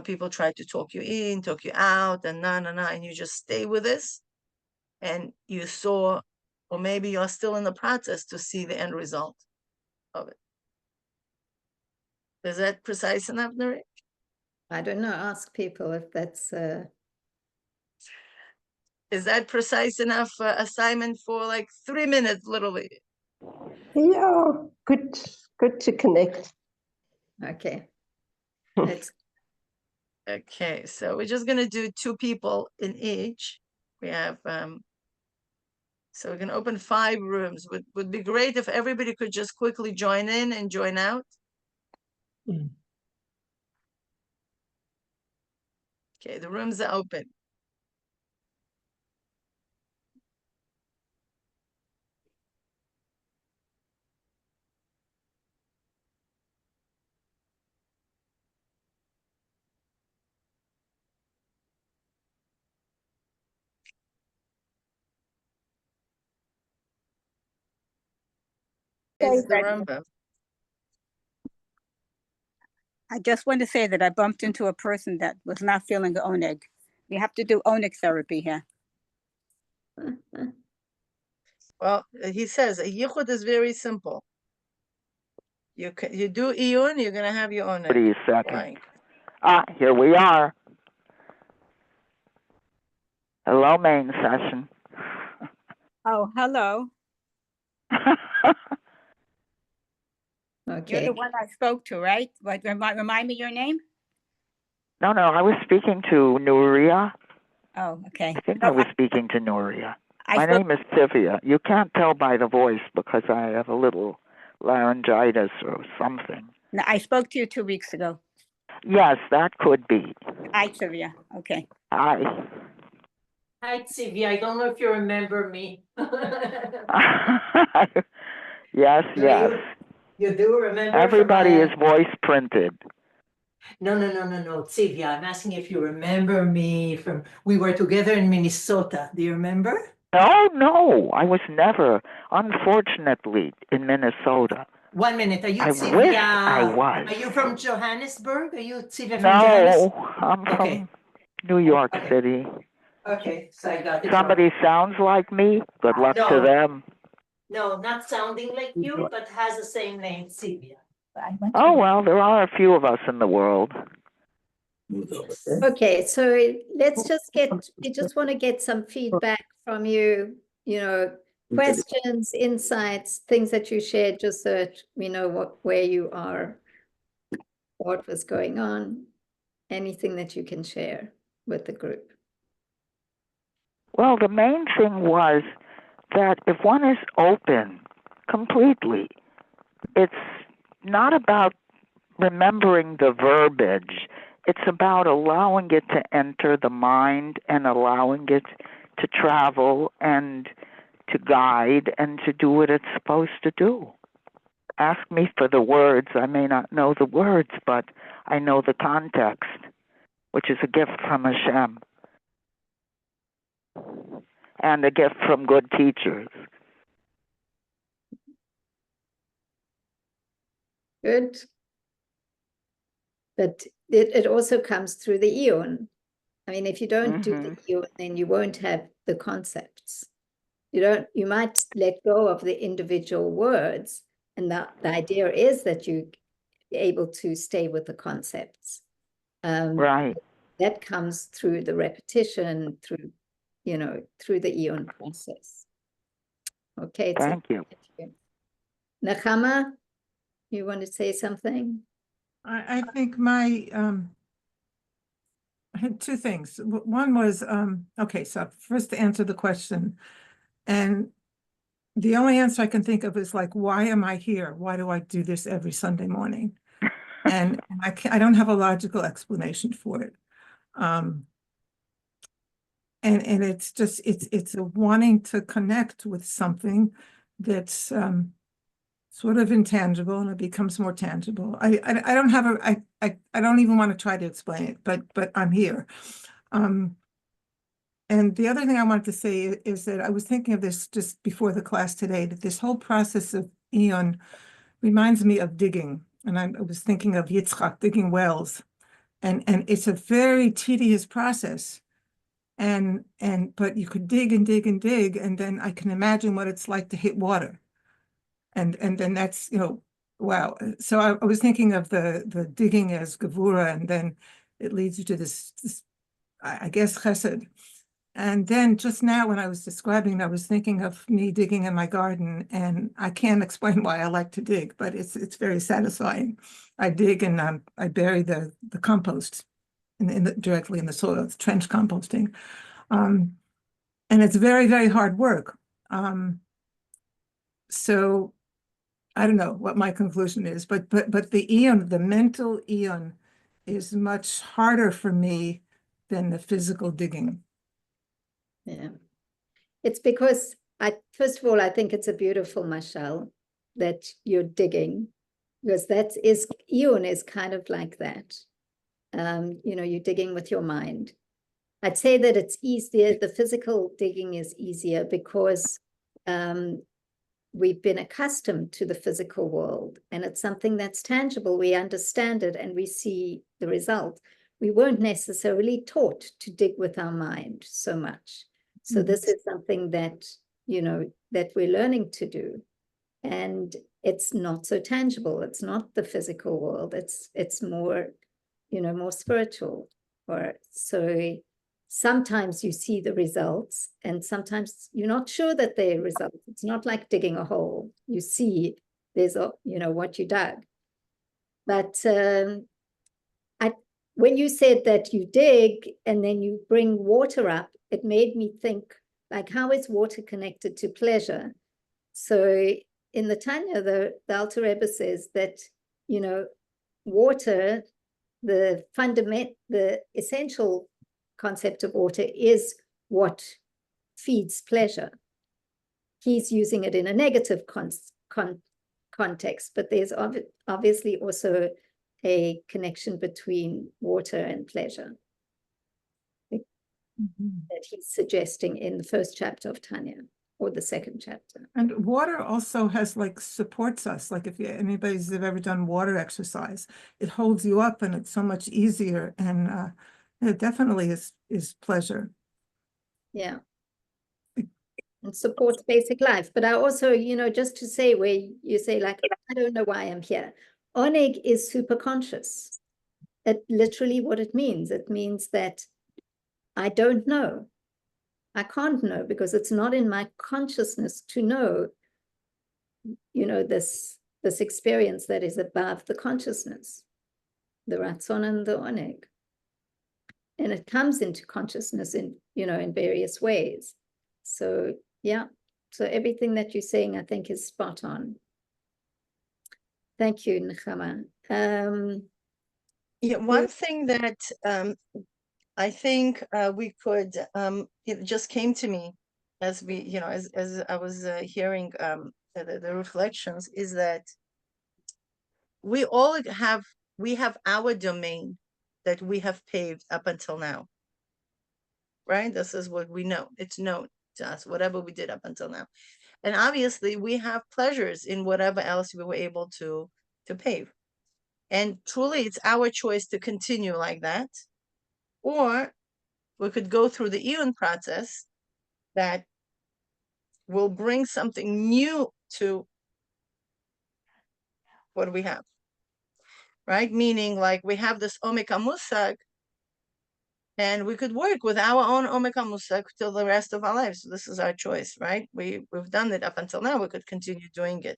people tried to talk you in, talk you out, and and you just stay with this. And you saw, or maybe you're still in the process to see the end result of it. Is that precise enough, Nuri? I don't know, ask people if that's... Is that precise enough assignment for like 3 minutes, literally? Yeah, good to connect. Okay. Let's... Okay, so we're just gonna do 2 people in each. We have, so we're gonna open 5 rooms. Would be great if everybody could just quickly join in and join out. Okay, the rooms are open. It's the Rambam. I just want to say that I bumped into a person that was not feeling the oneg. You have to do oneg therapy here. Well, he says a yichud is very simple. You do iyun, you're gonna have your oneg. 30 seconds. Here we are. Hello, main session. Oh, hello. Okay. You're the one I spoke to, right? What, remind me your name? No, I was speaking to Nuria. Oh, okay. I think I was speaking to Nuria. My name is Sylvia. You can't tell by the voice because I have a little laryngitis or something. No, I spoke to you 2 weeks ago. Yes, that could be. Hi, Sylvia. Okay. Hi. Hi, Sylvia. I don't know if you remember me. Yes, yes. You do remember? Everybody is voice printed. No, Sylvia, I'm asking if you remember me from, we were together in Minnesota. Do you remember? No, I was never, unfortunately, in Minnesota. 1 minute. Are you I Sylvia? wish I was. Are you from Johannesburg? Are you Sylvia from Johannesburg? No, I'm Okay. from New York Okay. City. Okay, so I got it. Somebody sounds like me. Good luck to No. them. No, not sounding like you, but has the same name, Sylvia. Oh, well, there are a few of us in the world. Okay, so let's just we just want to get some feedback from you, questions, insights, things that you shared, just so that we know where you are, what was going on, anything that you can share with the group. Well, the main thing was that if one is open completely, it's not about remembering the verbiage. It's about allowing it to enter the mind and allowing it to travel and to guide and to do what it's supposed to do. Ask me for the words. I may not know the words, but I know the context, which is a gift from Hashem and a gift from good teachers. Good. But it also comes through the eon. I mean, if you don't do the eon, then you won't have the concepts. You might let go of the individual words, and the idea is that you're able to stay with the concepts. Right. That comes through the repetition, through the eon process. Okay. Thank you. Nechama, you want to say something? I think I had two things. One was, okay, so first to answer the question, and the only answer I can think of is like, why am I here? Why do I do this every Sunday morning? And I don't have a logical explanation for it. And it's just, it's a wanting to connect with something that's sort of intangible, and it becomes more tangible. I don't have I don't even want to try to explain it, but I'm here. And the other thing I wanted to say is that I was thinking of this just before the class today, that this whole process of eon reminds me of digging. And I was thinking of Yitzchak digging wells. And it's a very tedious process. But you could dig and dig and dig, and then I can imagine what it's like to hit water. And then that's, wow. So I was thinking of the digging as gevura, and then it leads you to this I guess, chesed. And then just now when I was describing, I was thinking of me digging in my garden, and I can't explain why I like to dig, but it's very satisfying. I dig and I bury the compost directly in the soil. It's trench composting. And it's very, very hard work. So I don't know what my conclusion is, but the eon, the mental eon, is much harder for me than the physical digging. Yeah, it's because first of all, I think it's a beautiful mashal that you're digging, because eon is kind of like that. You're digging with your mind. I'd say that it's easier. The physical digging is easier because we've been accustomed to the physical world, and it's something that's tangible. We understand it and we see the result. We weren't necessarily taught to dig with our mind so much. So this is something that, that we're learning to do. And it's not so tangible. It's not the physical world. It's more, more spiritual. So sometimes you see the results, and sometimes you're not sure that they're results. It's not like digging a hole. You see there's what you dug. But when you said that you dig and then you bring water up, it made me think Like, how is water connected to pleasure? So in the Tanya, the Alter Rebbe says that, you know, water, the essential concept of water is what feeds pleasure. He's using it in a negative context, but there's obviously also a connection between water and pleasure that he's suggesting in the first chapter of Tanya, or the second chapter. And water also has like supports us. Like if anybody's ever done water exercise, it holds you up and it's so much easier. And it definitely is pleasure. Yeah. And supports basic life. But I also, you know, just to say where you say like, I don't know why I'm here. Oneg is super conscious. It literally what it means. It means that I don't know. I can't know because it's not in my consciousness to know, you know, this experience that is above the consciousness, the Ratzon and the Oneg. And it comes into consciousness in, you know, in various ways. So, yeah. So everything that you're saying, I think, is spot on. Thank you, Nechama. Yeah, one thing that I think we could, it just came to me as we, you know, as I was hearing the reflections, is that we have our domain that we have paved up until now, right? This is what we know. It's known to us, whatever we did up until now. And obviously we have pleasures in whatever else we were able to pave. And truly it's our choice to continue like that, or we could go through the Iyun process that will bring something new to what we have, right? Meaning like we have this Omek HaMusag, and we could work with our own Omek HaMusag till the rest of our lives. So this is our choice, right? We've done it up until now. We could continue doing it.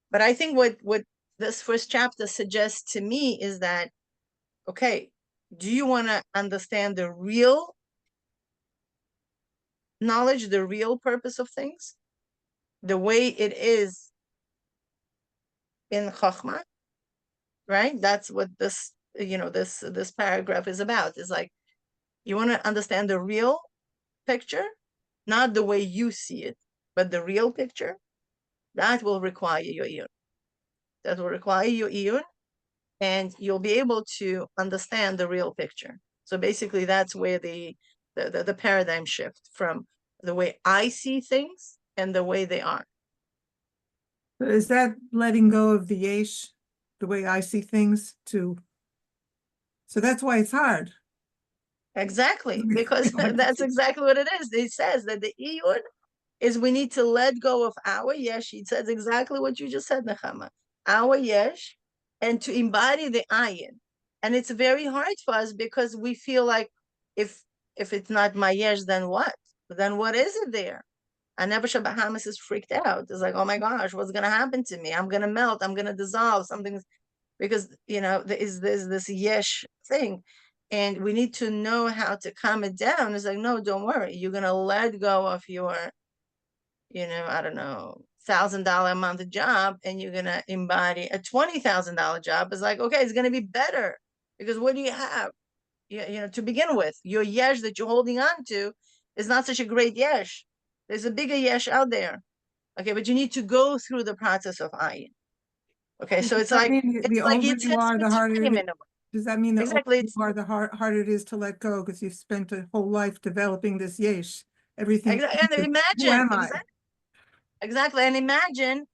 But I think what this first chapter suggests to me is that, okay, do you want to understand the real knowledge, the real purpose of things, the way it is in Chokhmah, right? That's what this, you know, this paragraph is about. Is like, you want to understand the real picture, not the way you see it, but the real picture. That will require your Iyun. That will require your Iyun, and you'll be able to understand the real picture. So basically, that's where the paradigm shift from the way I see things and the way they are. Is that letting go of the yesh, the way I see things, to? So that's why it's hard. Exactly, because that's exactly what it is. It says that the Iyun is we need to let go of our yesh. It says exactly what you just said, Nechama. Our yesh, and to embody the ayin. And it's very hard for us because we feel like if it's not my yesh, then what? Then what is it there? And Nebasha Bahamas is freaked out. It's like, oh my gosh, what's gonna happen to me? I'm gonna melt, I'm gonna dissolve, something's, because you know, there's this yesh thing. And we need to know how to calm it down. It's like, no, don't worry. You're gonna let go of your, you know, I don't know, $1,000 a month job, and you're gonna embody a $20,000 job. It's like, okay, it's gonna be better because what do you have? You know, to begin with, your yesh that you're holding on to is not such a great yesh. There's a bigger yesh out there. Okay, but you need to go through the process of ayin. Okay, so it's like, the older you are, the harder it is. Does that mean the exactly older you are, the harder it is to let go because you've spent a whole life developing this yesh? Everything. Exactly. And imagine, who am I? Exactly. And imagine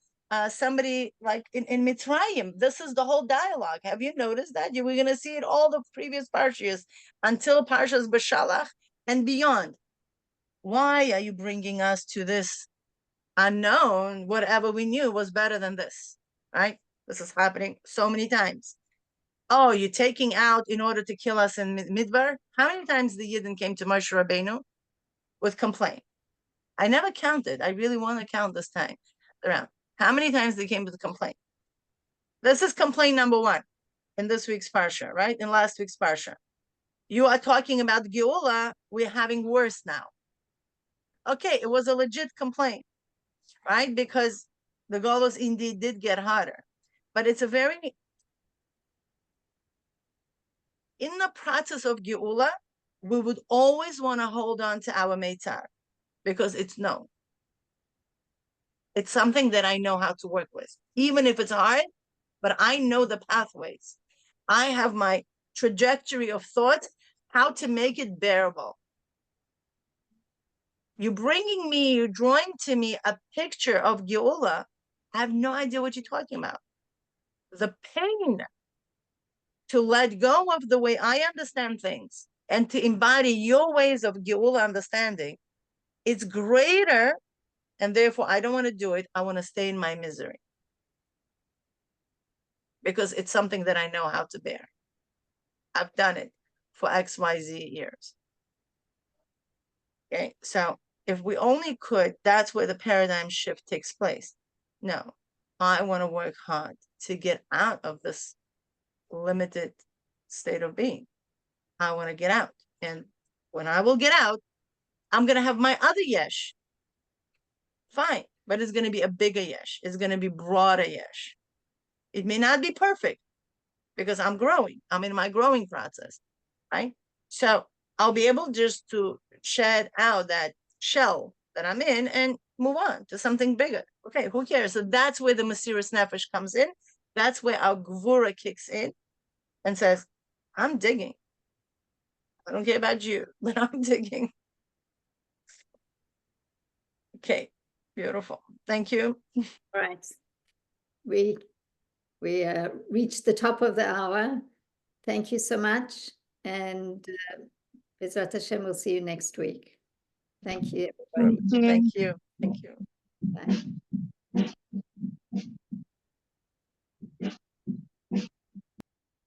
somebody like in Mitzrayim. This is the whole dialogue. Have you noticed that? We're going to see it all the previous parshas until Parshas B'Shalach and beyond. Why are you bringing us to this unknown? Whatever we knew was better than this, right? This is happening so many times. Oh, you're taking out in order to kill us in Midbar? How many times the Yidden came to Moshe Rabbeinu with complaint? I never counted. I really want to count this time around. How many times they came with a complaint? This is complaint number 1 in this week's Parsha, right? In last week's Parsha. You are talking about Geula. We're having worse now. okay, it was a legit complaint, right? Because the Golos indeed did get harder. But it's a very, in the process of Geula, we would always want to hold on to our Meitar because it's known. It's something that I know how to work with, even if it's hard, but I know the pathways. I have my trajectory of thought, how to make it bearable. You're bringing me, you're drawing to me a picture of Geula. I have no idea what you're talking about. The pain to let go of the way I understand things and to embody your ways of Geula understanding, it's greater, and therefore I don't want to do it. I want to stay in my misery because it's something that I know how to bear. I've done it for XYZ years. Okay, so if we only could, that's where the paradigm shift takes place. No, I want to work hard to get out of this limited state of being. I want to get out. And when I will get out, I'm going to have my other yesh. Fine, but it's going to be a bigger yesh. It's going to be broader yesh. It may not be perfect because I'm growing. I'm in my growing process, right? So I'll be able just to shed out that shell that I'm in and move on to something bigger. Okay, who cares? So that's where the Mesiras Nefesh comes in. That's where our Gvura kicks in and says, I'm digging. I don't care about you, but I'm digging. Okay, beautiful. Thank you. All right. We reached the top of the hour. Thank you so much. And Bezrat Hashem, we'll see you next week. Thank you, everybody. Thank you. Thank you. Bye.